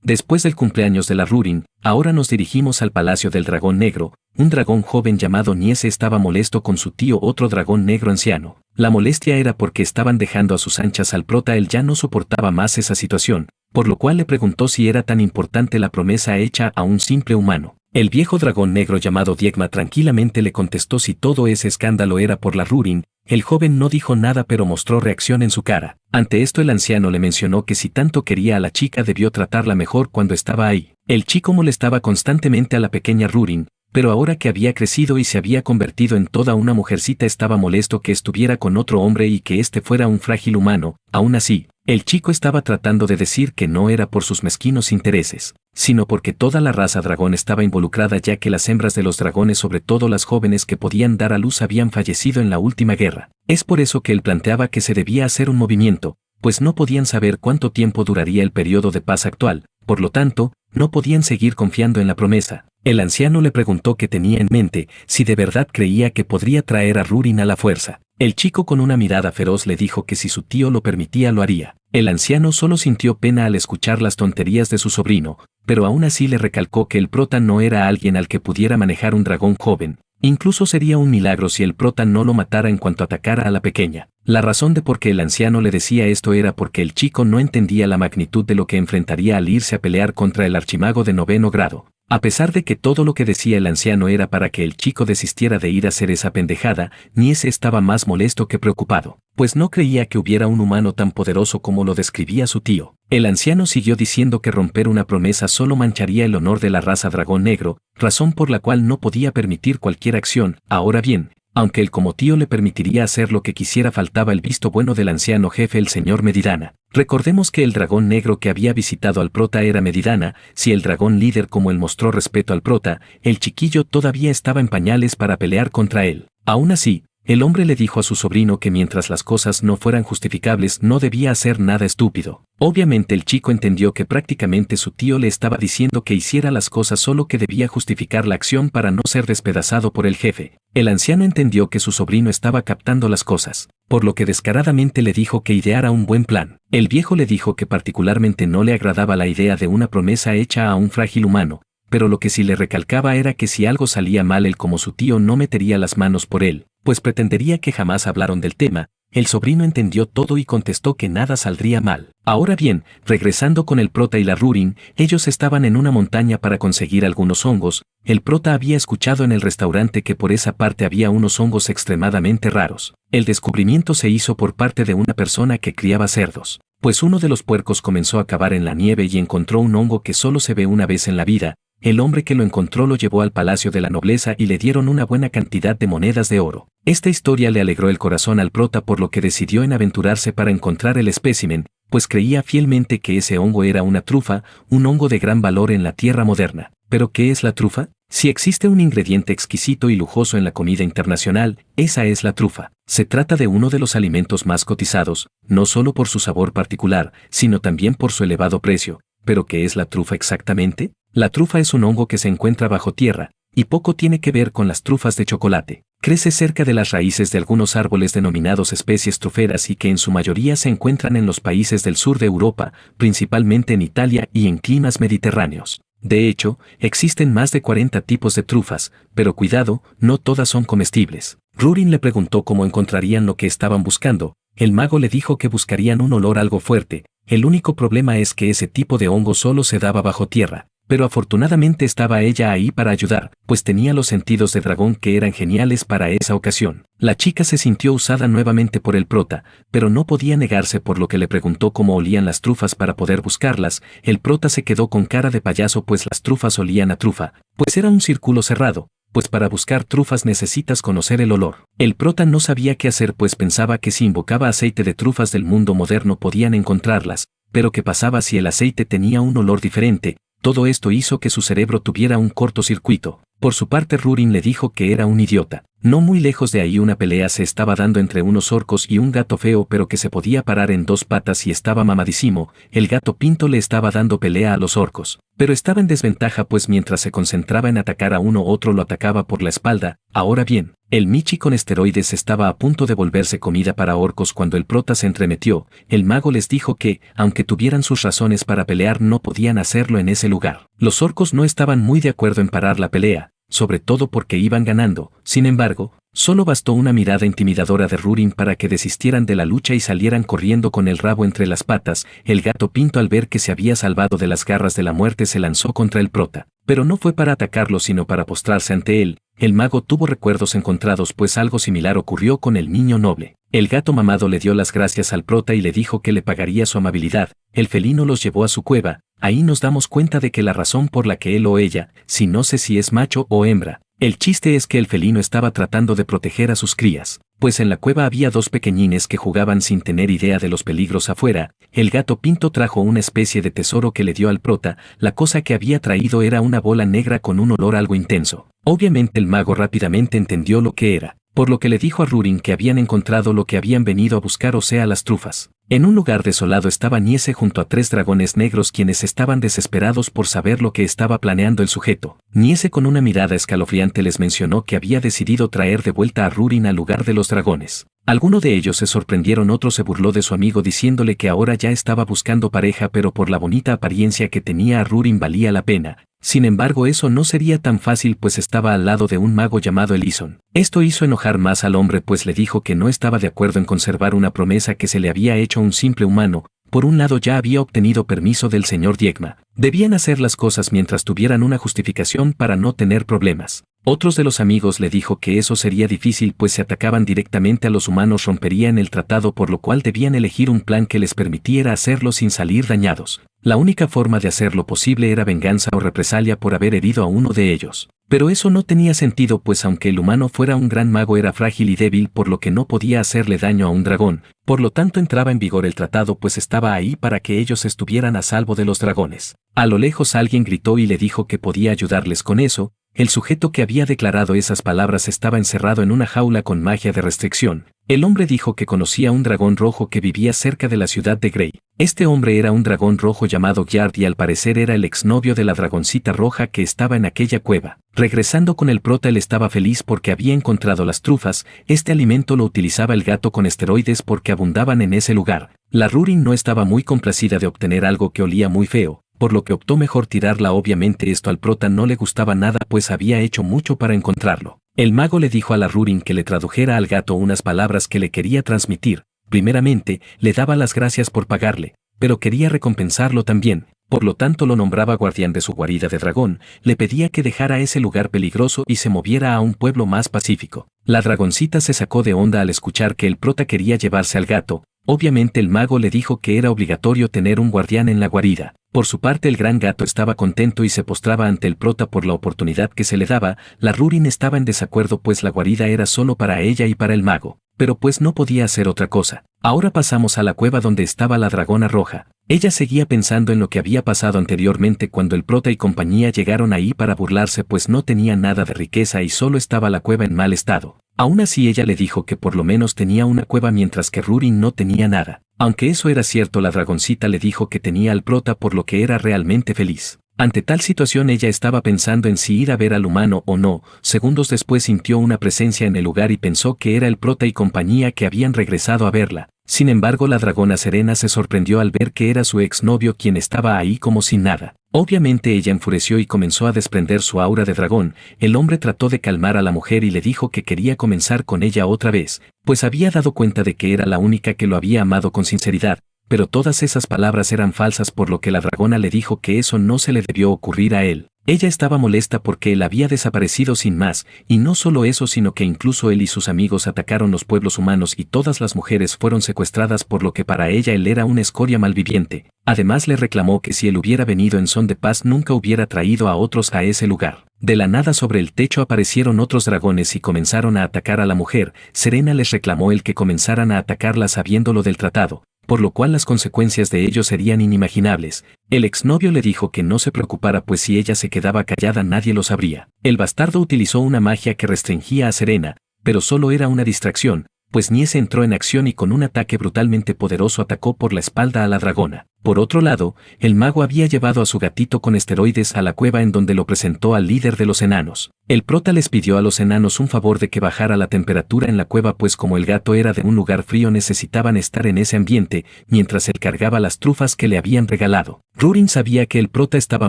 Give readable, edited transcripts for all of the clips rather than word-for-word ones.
Después del cumpleaños de la Rurin, ahora nos dirigimos al Palacio del Dragón Negro. Un dragón joven llamado Niese estaba molesto con su tío, otro dragón negro anciano. La molestia era porque estaban dejando a sus anchas al prota. Él ya no soportaba más esa situación, por lo cual le preguntó si era tan importante la promesa hecha a un simple humano. El viejo dragón negro llamado Diegma tranquilamente le contestó si todo ese escándalo era por la Rurin. El joven no dijo nada pero mostró reacción en su cara. Ante esto el anciano le mencionó que si tanto quería a la chica debió tratarla mejor cuando estaba ahí. El chico molestaba constantemente a la pequeña Rurin, pero ahora que había crecido y se había convertido en toda una mujercita estaba molesto que estuviera con otro hombre y que este fuera un frágil humano. Aún así, el chico estaba tratando de decir que no era por sus mezquinos intereses, sino porque toda la raza dragón estaba involucrada, ya que las hembras de los dragones, sobre todo las jóvenes que podían dar a luz, habían fallecido en la última guerra. Es por eso que él planteaba que se debía hacer un movimiento, pues no podían saber cuánto tiempo duraría el periodo de paz actual, por lo tanto, no podían seguir confiando en la promesa. El anciano le preguntó qué tenía en mente, si de verdad creía que podría traer a Rurin a la fuerza. El chico con una mirada feroz le dijo que si su tío lo permitía lo haría. El anciano solo sintió pena al escuchar las tonterías de su sobrino, pero aún así le recalcó que el prota no era alguien al que pudiera manejar un dragón joven. Incluso sería un milagro si el prota no lo matara en cuanto atacara a la pequeña. La razón de por qué el anciano le decía esto era porque el chico no entendía la magnitud de lo que enfrentaría al irse a pelear contra el archimago de 9º grado. A pesar de que todo lo que decía el anciano era para que el chico desistiera de ir a hacer esa pendejada, Niese estaba más molesto que preocupado, pues no creía que hubiera un humano tan poderoso como lo describía su tío. El anciano siguió diciendo que romper una promesa solo mancharía el honor de la raza dragón negro, razón por la cual no podía permitir cualquier acción. Ahora bien, aunque él como tío le permitiría hacer lo que quisiera, faltaba el visto bueno del anciano jefe, el señor Medidana. Recordemos que el dragón negro que había visitado al prota era Medidana. Si el dragón líder como él mostró respeto al prota, el chiquillo todavía estaba en pañales para pelear contra él. Aún así, el hombre le dijo a su sobrino que mientras las cosas no fueran justificables no debía hacer nada estúpido. Obviamente el chico entendió que prácticamente su tío le estaba diciendo que hiciera las cosas, solo que debía justificar la acción para no ser despedazado por el jefe. El anciano entendió que su sobrino estaba captando las cosas, por lo que descaradamente le dijo que ideara un buen plan. El viejo le dijo que particularmente no le agradaba la idea de una promesa hecha a un frágil humano, pero lo que sí le recalcaba era que si algo salía mal, él como su tío no metería las manos por él, pues pretendería que jamás hablaron del tema. El sobrino entendió todo y contestó que nada saldría mal. Ahora bien, regresando con el prota y la Rurin, ellos estaban en una montaña para conseguir algunos hongos. El prota había escuchado en el restaurante que por esa parte había unos hongos extremadamente raros. El descubrimiento se hizo por parte de una persona que criaba cerdos, pues uno de los puercos comenzó a cavar en la nieve y encontró un hongo que solo se ve una vez en la vida. El hombre que lo encontró lo llevó al palacio de la nobleza y le dieron una buena cantidad de monedas de oro. Esta historia le alegró el corazón al prota, por lo que decidió en aventurarse para encontrar el espécimen, pues creía fielmente que ese hongo era una trufa, un hongo de gran valor en la tierra moderna. ¿Pero qué es la trufa? Si existe un ingrediente exquisito y lujoso en la comida internacional, esa es la trufa. Se trata de uno de los alimentos más cotizados, no solo por su sabor particular, sino también por su elevado precio. ¿Pero qué es la trufa exactamente? La trufa es un hongo que se encuentra bajo tierra, y poco tiene que ver con las trufas de chocolate. Crece cerca de las raíces de algunos árboles denominados especies truferas y que en su mayoría se encuentran en los países del sur de Europa, principalmente en Italia y en climas mediterráneos. De hecho, existen más de 40 tipos de trufas, pero cuidado, no todas son comestibles. Rurin le preguntó cómo encontrarían lo que estaban buscando. El mago le dijo que buscarían un olor algo fuerte. El único problema es que ese tipo de hongo solo se daba bajo tierra. Pero afortunadamente estaba ella ahí para ayudar, pues tenía los sentidos de dragón que eran geniales para esa ocasión. La chica se sintió usada nuevamente por el prota, pero no podía negarse, por lo que le preguntó cómo olían las trufas para poder buscarlas. El prota se quedó con cara de payaso, pues las trufas olían a trufa, pues era un círculo cerrado, pues para buscar trufas necesitas conocer el olor. El prota no sabía qué hacer, pues pensaba que si invocaba aceite de trufas del mundo moderno podían encontrarlas, pero ¿qué pasaba si el aceite tenía un olor diferente? Todo esto hizo que su cerebro tuviera un cortocircuito. Por su parte Rurin le dijo que era un idiota, No muy lejos de ahí una pelea se estaba dando entre unos orcos y un gato feo pero que se podía parar en dos patas y estaba mamadísimo. El gato pinto le estaba dando pelea a los orcos, pero estaba en desventaja pues mientras se concentraba en atacar a uno otro lo atacaba por la espalda. Ahora bien, el Michi con esteroides estaba a punto de volverse comida para orcos cuando el prota se entremetió. El mago les dijo que, aunque tuvieran sus razones para pelear no podían hacerlo en ese lugar. Los orcos no estaban muy de acuerdo en parar la pelea, sobre todo porque iban ganando. Sin embargo, solo bastó una mirada intimidadora de Rurin para que desistieran de la lucha y salieran corriendo con el rabo entre las patas. El gato pinto al ver que se había salvado de las garras de la muerte se lanzó contra el prota, pero no fue para atacarlo sino para postrarse ante él. El mago tuvo recuerdos encontrados pues algo similar ocurrió con el niño noble. El gato mamado le dio las gracias al prota y le dijo que le pagaría su amabilidad. El felino los llevó a su cueva. Ahí nos damos cuenta de que la razón por la que él o ella, si no sé si es macho o hembra, el chiste es que el felino estaba tratando de proteger a sus crías, pues en la cueva había dos pequeñines que jugaban sin tener idea de los peligros afuera. El gato pinto trajo una especie de tesoro que le dio al prota. La cosa que había traído era una bola negra con un olor algo intenso. Obviamente el mago rápidamente entendió lo que era, por lo que le dijo a Rurin que habían encontrado lo que habían venido a buscar, o sea las trufas. En un lugar desolado estaba Niese junto a 3 dragones negros quienes estaban desesperados por saber lo que estaba planeando el sujeto. Niese con una mirada escalofriante les mencionó que había decidido traer de vuelta a Rurin al lugar de los dragones. Algunos de ellos se sorprendieron, otro se burló de su amigo diciéndole que ahora ya estaba buscando pareja pero por la bonita apariencia que tenía a Rurin valía la pena. Sin embargo eso no sería tan fácil pues estaba al lado de un mago llamado Elison. Esto hizo enojar más al hombre pues le dijo que no estaba de acuerdo en conservar una promesa que se le había hecho a un simple humano. Por un lado ya había obtenido permiso del señor Diegma. Debían hacer las cosas mientras tuvieran una justificación para no tener problemas. Otros de los amigos le dijo que eso sería difícil pues si atacaban directamente a los humanos romperían el tratado por lo cual debían elegir un plan que les permitiera hacerlo sin salir dañados. La única forma de hacerlo posible era venganza o represalia por haber herido a uno de ellos. Pero eso no tenía sentido pues aunque el humano fuera un gran mago era frágil y débil por lo que no podía hacerle daño a un dragón, por lo tanto entraba en vigor el tratado pues estaba ahí para que ellos estuvieran a salvo de los dragones. A lo lejos alguien gritó y le dijo que podía ayudarles con eso. El sujeto que había declarado esas palabras estaba encerrado en una jaula con magia de restricción. El hombre dijo que conocía un dragón rojo que vivía cerca de la ciudad de Grey. Este hombre era un dragón rojo llamado Gyard y al parecer era el exnovio de la dragoncita roja que estaba en aquella cueva. Regresando con el prota él estaba feliz porque había encontrado las trufas. Este alimento lo utilizaba el gato con esteroides porque abundaban en ese lugar. La Rurin no estaba muy complacida de obtener algo que olía muy feo, por lo que optó mejor tirarla. Obviamente esto al prota no le gustaba nada pues había hecho mucho para encontrarlo. El mago le dijo a la Rurin que le tradujera al gato unas palabras que le quería transmitir. Primeramente, le daba las gracias por pagarle, pero quería recompensarlo también, por lo tanto lo nombraba guardián de su guarida de dragón, le pedía que dejara ese lugar peligroso y se moviera a un pueblo más pacífico. La dragoncita se sacó de onda al escuchar que el prota quería llevarse al gato. Obviamente el mago le dijo que era obligatorio tener un guardián en la guarida. Por su parte el gran gato estaba contento y se postraba ante el prota por la oportunidad que se le daba. La Rurin estaba en desacuerdo pues la guarida era solo para ella y para el mago, pero pues no podía hacer otra cosa. Ahora pasamos a la cueva donde estaba la dragona roja. Ella seguía pensando en lo que había pasado anteriormente cuando el prota y compañía llegaron ahí para burlarse pues no tenían nada de riqueza y solo estaba la cueva en mal estado. Aún así ella le dijo que por lo menos tenía una cueva mientras que Rurin no tenía nada. Aunque eso era cierto la dragoncita le dijo que tenía al prota por lo que era realmente feliz. Ante tal situación ella estaba pensando en si ir a ver al humano o no. Segundos después sintió una presencia en el lugar y pensó que era el prota y compañía que habían regresado a verla. Sin embargo la dragona Serena se sorprendió al ver que era su exnovio quien estaba ahí como sin nada. Obviamente ella enfureció y comenzó a desprender su aura de dragón. El hombre trató de calmar a la mujer y le dijo que quería comenzar con ella otra vez, pues había dado cuenta de que era la única que lo había amado con sinceridad. Pero todas esas palabras eran falsas por lo que la dragona le dijo que eso no se le debió ocurrir a él. Ella estaba molesta porque él había desaparecido sin más, y no solo eso sino que incluso él y sus amigos atacaron los pueblos humanos y todas las mujeres fueron secuestradas por lo que para ella él era una escoria malviviente. Además le reclamó que si él hubiera venido en son de paz nunca hubiera traído a otros a ese lugar. De la nada sobre el techo aparecieron otros dragones y comenzaron a atacar a la mujer. Serena les reclamó el que comenzaran a atacarla sabiendo lo del tratado, por lo cual las consecuencias de ello serían inimaginables. El exnovio le dijo que no se preocupara pues si ella se quedaba callada nadie lo sabría. El bastardo utilizó una magia que restringía a Serena, pero solo era una distracción, pues Niese entró en acción y con un ataque brutalmente poderoso atacó por la espalda a la dragona. Por otro lado, el mago había llevado a su gatito con esteroides a la cueva en donde lo presentó al líder de los enanos. El prota les pidió a los enanos un favor de que bajara la temperatura en la cueva, pues como el gato era de un lugar frío necesitaban estar en ese ambiente, mientras él cargaba las trufas que le habían regalado. Rurin sabía que el prota estaba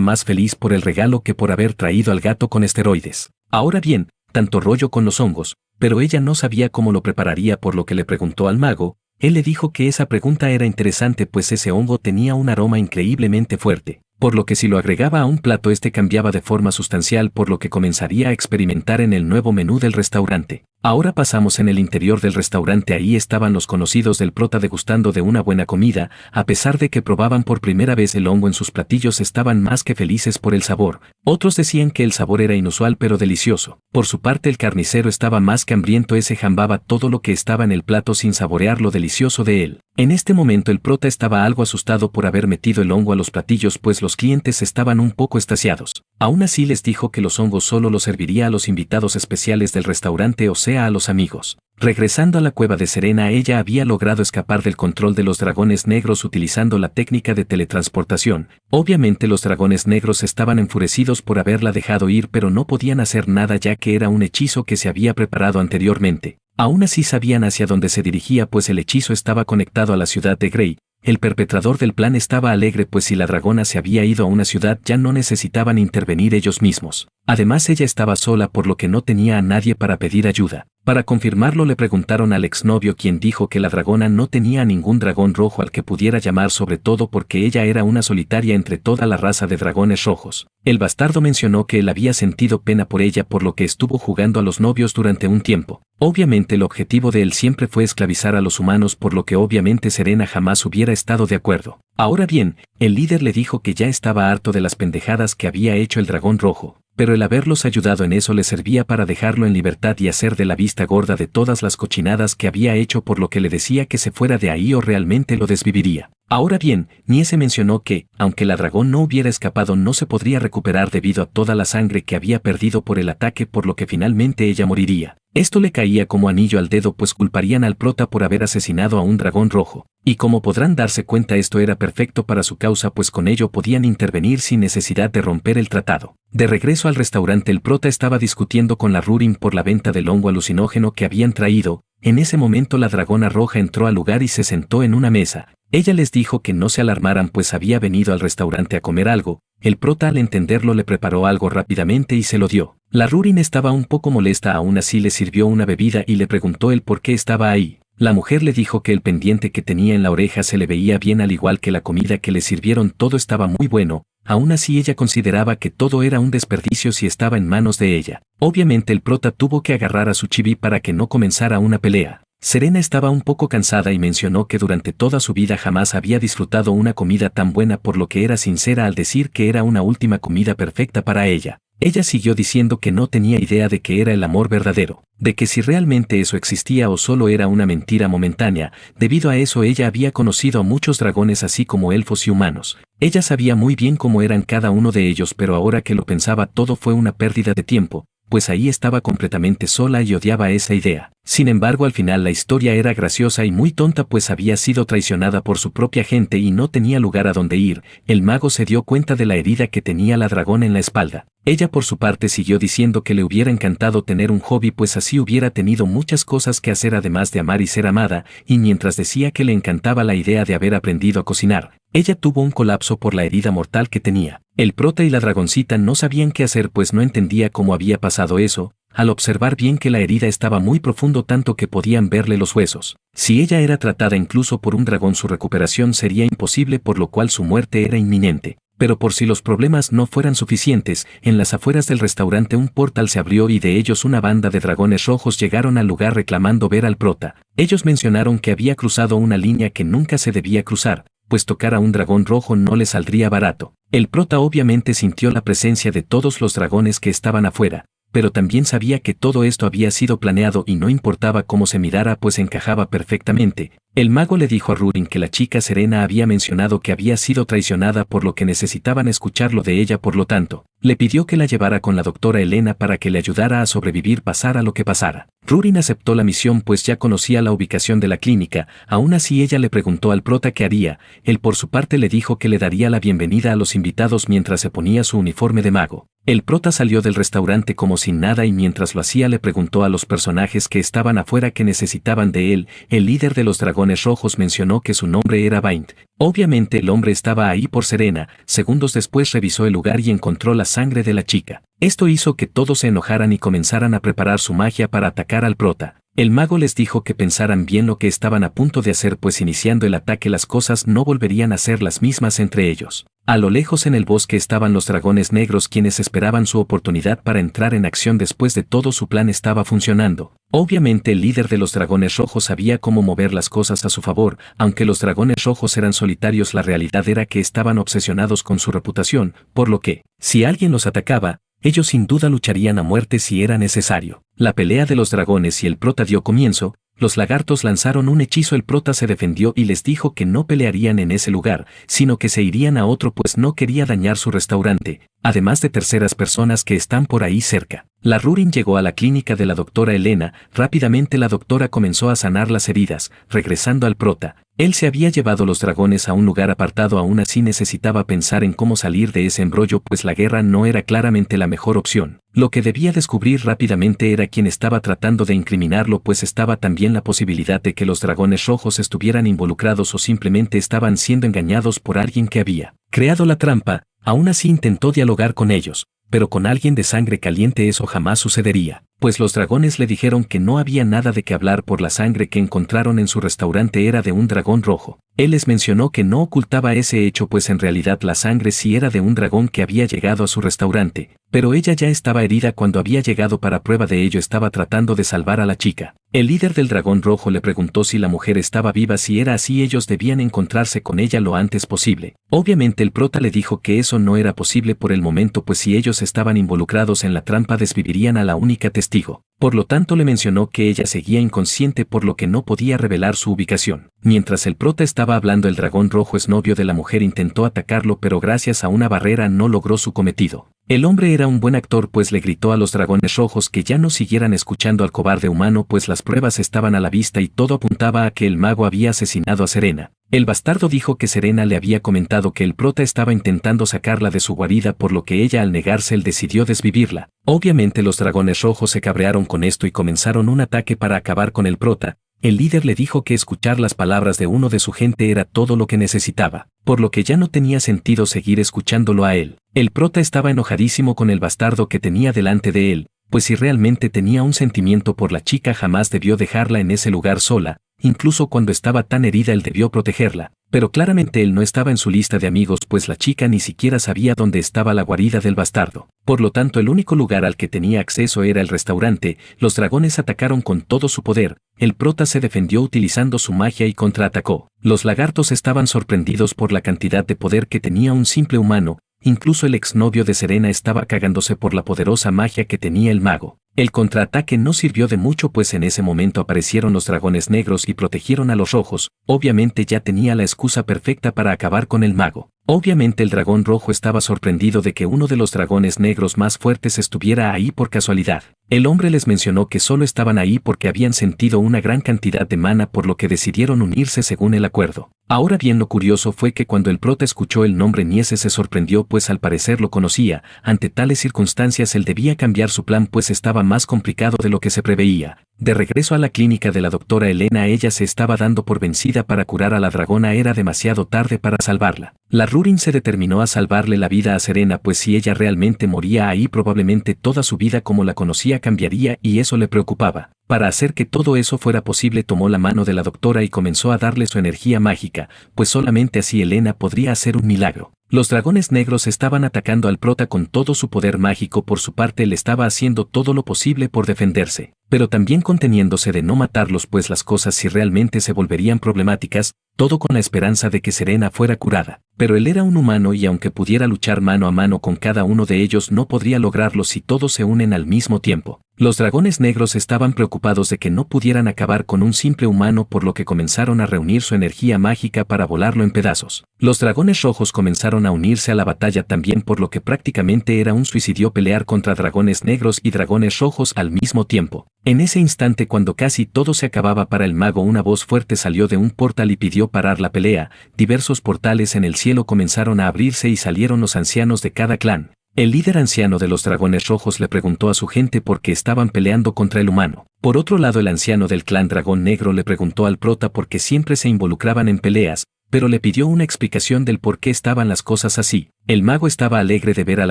más feliz por el regalo que por haber traído al gato con esteroides. Ahora bien, tanto rollo con los hongos, pero ella no sabía cómo lo prepararía, por lo que le preguntó al mago. Él le dijo que esa pregunta era interesante, pues ese hongo tenía un aroma increíblemente fuerte, por lo que si lo agregaba a un plato este cambiaba de forma sustancial, por lo que comenzaría a experimentar en el nuevo menú del restaurante. Ahora pasamos en el interior del restaurante. Ahí estaban los conocidos del prota degustando de una buena comida. A pesar de que probaban por primera vez el hongo en sus platillos, estaban más que felices por el sabor. Otros decían que el sabor era inusual pero delicioso. Por su parte el carnicero estaba más que hambriento, ese jambaba todo lo que estaba en el plato sin saborear lo delicioso de él. En este momento el prota estaba algo asustado por haber metido el hongo a los platillos, pues los clientes estaban un poco extasiados. Aún así les dijo que los hongos solo los serviría a los invitados especiales del restaurante, o sea a los amigos. Regresando a la cueva de Serena, ella había logrado escapar del control de los dragones negros utilizando la técnica de teletransportación. Obviamente los dragones negros estaban enfurecidos por haberla dejado ir, pero no podían hacer nada ya que era un hechizo que se había preparado anteriormente. Aún así sabían hacia dónde se dirigía, pues el hechizo estaba conectado a la ciudad de Grey. El perpetrador del plan estaba alegre, pues si la dragona se había ido a una ciudad ya no necesitaban intervenir ellos mismos. Además ella estaba sola, por lo que no tenía a nadie para pedir ayuda. Para confirmarlo le preguntaron al exnovio, quien dijo que la dragona no tenía ningún dragón rojo al que pudiera llamar, sobre todo porque ella era una solitaria entre toda la raza de dragones rojos. El bastardo mencionó que él había sentido pena por ella, por lo que estuvo jugando a los novios durante un tiempo. Obviamente el objetivo de él siempre fue esclavizar a los humanos, por lo que obviamente Serena jamás hubiera estado de acuerdo. Ahora bien, el líder le dijo que ya estaba harto de las pendejadas que había hecho el dragón rojo, pero el haberlos ayudado en eso le servía para dejarlo en libertad y hacer de la vista gorda de todas las cochinadas que había hecho, por lo que le decía que se fuera de ahí o realmente lo desviviría. Ahora bien, Niese mencionó que, aunque la dragón no hubiera escapado, no se podría recuperar debido a toda la sangre que había perdido por el ataque, por lo que finalmente ella moriría. Esto le caía como anillo al dedo, pues culparían al prota por haber asesinado a un dragón rojo. Y como podrán darse cuenta, esto era perfecto para su causa, pues con ello podían intervenir sin necesidad de romper el tratado. De regreso al restaurante, el prota estaba discutiendo con la Rurin por la venta del hongo alucinógeno que habían traído. En ese momento la dragona roja entró al lugar y se sentó en una mesa. Ella les dijo que no se alarmaran, pues había venido al restaurante a comer algo. El prota, al entenderlo, le preparó algo rápidamente y se lo dio. La Rurin estaba un poco molesta, aún así le sirvió una bebida y le preguntó el por qué estaba ahí. La mujer le dijo que el pendiente que tenía en la oreja se le veía bien, al igual que la comida que le sirvieron, todo estaba muy bueno. Aún así ella consideraba que todo era un desperdicio si estaba en manos de ella. Obviamente el prota tuvo que agarrar a su chibi para que no comenzara una pelea. Serena estaba un poco cansada y mencionó que durante toda su vida jamás había disfrutado una comida tan buena, por lo que era sincera al decir que era una última comida perfecta para ella. Ella siguió diciendo que no tenía idea de qué era el amor verdadero, de que si realmente eso existía o solo era una mentira momentánea. Debido a eso ella había conocido a muchos dragones, así como elfos y humanos. Ella sabía muy bien cómo eran cada uno de ellos, pero ahora que lo pensaba todo fue una pérdida de tiempo, pues ahí estaba completamente sola y odiaba esa idea. Sin embargo, al final la historia era graciosa y muy tonta, pues había sido traicionada por su propia gente y no tenía lugar a donde ir. El mago se dio cuenta de la herida que tenía la dragón en la espalda. Ella por su parte siguió diciendo que le hubiera encantado tener un hobby, pues así hubiera tenido muchas cosas que hacer además de amar y ser amada, y mientras decía que le encantaba la idea de haber aprendido a cocinar, ella tuvo un colapso por la herida mortal que tenía. El prota y la dragoncita no sabían qué hacer, pues no entendía cómo había pasado eso, al observar bien que la herida estaba muy profundo, tanto que podían verle los huesos. Si ella era tratada incluso por un dragón, su recuperación sería imposible, por lo cual su muerte era inminente. Pero por si los problemas no fueran suficientes, en las afueras del restaurante un portal se abrió y de ellos una banda de dragones rojos llegaron al lugar reclamando ver al prota. Ellos mencionaron que había cruzado una línea que nunca se debía cruzar, pues tocar a un dragón rojo no le saldría barato. El prota obviamente sintió la presencia de todos los dragones que estaban afuera, pero también sabía que todo esto había sido planeado y no importaba cómo se mirara, pues encajaba perfectamente. El mago le dijo a Rurin que la chica Serena había mencionado que había sido traicionada por lo que necesitaban escucharlo de ella, por lo tanto, le pidió que la llevara con la doctora Elena para que le ayudara a sobrevivir pasara lo que pasara. Rurin aceptó la misión pues ya conocía la ubicación de la clínica, aún así ella le preguntó al prota qué haría, él por su parte le dijo que le daría la bienvenida a los invitados mientras se ponía su uniforme de mago. El prota salió del restaurante como sin nada y mientras lo hacía le preguntó a los personajes que estaban afuera que necesitaban de él. El líder de los dragones rojos mencionó que su nombre era Vaint. Obviamente el hombre estaba ahí por Serena. Segundos después revisó el lugar y encontró la sangre de la chica. Esto hizo que todos se enojaran y comenzaran a preparar su magia para atacar al prota. El mago les dijo que pensaran bien lo que estaban a punto de hacer, pues iniciando el ataque las cosas no volverían a ser las mismas entre ellos. A lo lejos en el bosque estaban los dragones negros quienes esperaban su oportunidad para entrar en acción. Después de todo su plan estaba funcionando. Obviamente el líder de los dragones rojos sabía cómo mover las cosas a su favor, aunque los dragones rojos eran solitarios, la realidad era que estaban obsesionados con su reputación, por lo que, si alguien los atacaba, ellos sin duda lucharían a muerte si era necesario. La pelea de los dragones y el prota dio comienzo. Los lagartos lanzaron un hechizo, el prota se defendió y les dijo que no pelearían en ese lugar, sino que se irían a otro pues no quería dañar su restaurante, además de terceras personas que están por ahí cerca. La Rurin llegó a la clínica de la doctora Elena. Rápidamente la doctora comenzó a sanar las heridas, regresando al prota. Él se había llevado los dragones a un lugar apartado, aún así necesitaba pensar en cómo salir de ese embrollo pues la guerra no era claramente la mejor opción. Lo que debía descubrir rápidamente era quién estaba tratando de incriminarlo, pues estaba también la posibilidad de que los dragones rojos estuvieran involucrados o simplemente estaban siendo engañados por alguien que había creado la trampa. Aún así intentó dialogar con ellos, pero con alguien de sangre caliente eso jamás sucedería, pues los dragones le dijeron que no había nada de qué hablar por la sangre que encontraron en su restaurante era de un dragón rojo. Él les mencionó que no ocultaba ese hecho pues en realidad la sangre sí era de un dragón que había llegado a su restaurante, pero ella ya estaba herida cuando había llegado. Para prueba de ello estaba tratando de salvar a la chica. El líder del dragón rojo le preguntó si la mujer estaba viva, si era así ellos debían encontrarse con ella lo antes posible. Obviamente el prota le dijo que eso no era posible por el momento pues si ellos estaban involucrados en la trampa desvivirían a la única testigo. Por lo tanto le mencionó que ella seguía inconsciente por lo que no podía revelar su ubicación. Mientras el prota estaba hablando el dragón rojo exnovio de la mujer intentó atacarlo pero gracias a una barrera no logró su cometido. El hombre era un buen actor pues le gritó a los dragones rojos que ya no siguieran escuchando al cobarde humano pues las pruebas estaban a la vista y todo apuntaba a que el mago había asesinado a Serena. El bastardo dijo que Serena le había comentado que el prota estaba intentando sacarla de su guarida por lo que ella al negarse él decidió desvivirla. Obviamente los dragones rojos se cabrearon con esto y comenzaron un ataque para acabar con el prota. El líder le dijo que escuchar las palabras de uno de su gente era todo lo que necesitaba, por lo que ya no tenía sentido seguir escuchándolo a él. El prota estaba enojadísimo con el bastardo que tenía delante de él, pues si realmente tenía un sentimiento por la chica jamás debió dejarla en ese lugar sola. Incluso cuando estaba tan herida él debió protegerla, pero claramente él no estaba en su lista de amigos pues la chica ni siquiera sabía dónde estaba la guarida del bastardo. Por lo tanto el único lugar al que tenía acceso era el restaurante. Los dragones atacaron con todo su poder, el prota se defendió utilizando su magia y contraatacó. Los lagartos estaban sorprendidos por la cantidad de poder que tenía un simple humano, incluso el exnovio de Serena estaba cagándose por la poderosa magia que tenía el mago. El contraataque no sirvió de mucho pues en ese momento aparecieron los dragones negros y protegieron a los rojos. Obviamente ya tenía la excusa perfecta para acabar con el mago. Obviamente el dragón rojo estaba sorprendido de que uno de los dragones negros más fuertes estuviera ahí por casualidad. El hombre les mencionó que solo estaban ahí porque habían sentido una gran cantidad de mana por lo que decidieron unirse según el acuerdo. Ahora bien lo curioso fue que cuando el prota escuchó el nombre Niese se sorprendió pues al parecer lo conocía. Ante tales circunstancias él debía cambiar su plan pues estaba más complicado de lo que se preveía. De regreso a la clínica de la doctora Elena ella se estaba dando por vencida para curar a la dragona, era demasiado tarde para salvarla. La Rurin se determinó a salvarle la vida a Serena pues si ella realmente moría ahí probablemente toda su vida como la conocía cambiaría y eso le preocupaba. Para hacer que todo eso fuera posible tomó la mano de la doctora y comenzó a darle su energía mágica, pues solamente así Elena podría hacer un milagro. Los dragones negros estaban atacando al prota con todo su poder mágico, por su parte él estaba haciendo todo lo posible por defenderse, pero también conteniéndose de no matarlos pues las cosas si realmente se volverían problemáticas. todo con la esperanza de que Serena fuera curada. Pero él era un humano y aunque pudiera luchar mano a mano con cada uno de ellos no podría lograrlo si todos se unen al mismo tiempo. Los dragones negros estaban preocupados de que no pudieran acabar con un simple humano, por lo que comenzaron a reunir su energía mágica para volarlo en pedazos. Los dragones rojos comenzaron a unirse a la batalla también, por lo que prácticamente era un suicidio pelear contra dragones negros y dragones rojos al mismo tiempo. En ese instante, cuando casi todo se acababa para el mago, una voz fuerte salió de un portal y pidió parar la pelea. Diversos portales en el cielo comenzaron a abrirse y salieron los ancianos de cada clan. El líder anciano de los dragones rojos le preguntó a su gente por qué estaban peleando contra el humano. Por otro lado, el anciano del clan dragón negro le preguntó al prota por qué siempre se involucraban en peleas, pero le pidió una explicación del por qué estaban las cosas así. El mago estaba alegre de ver al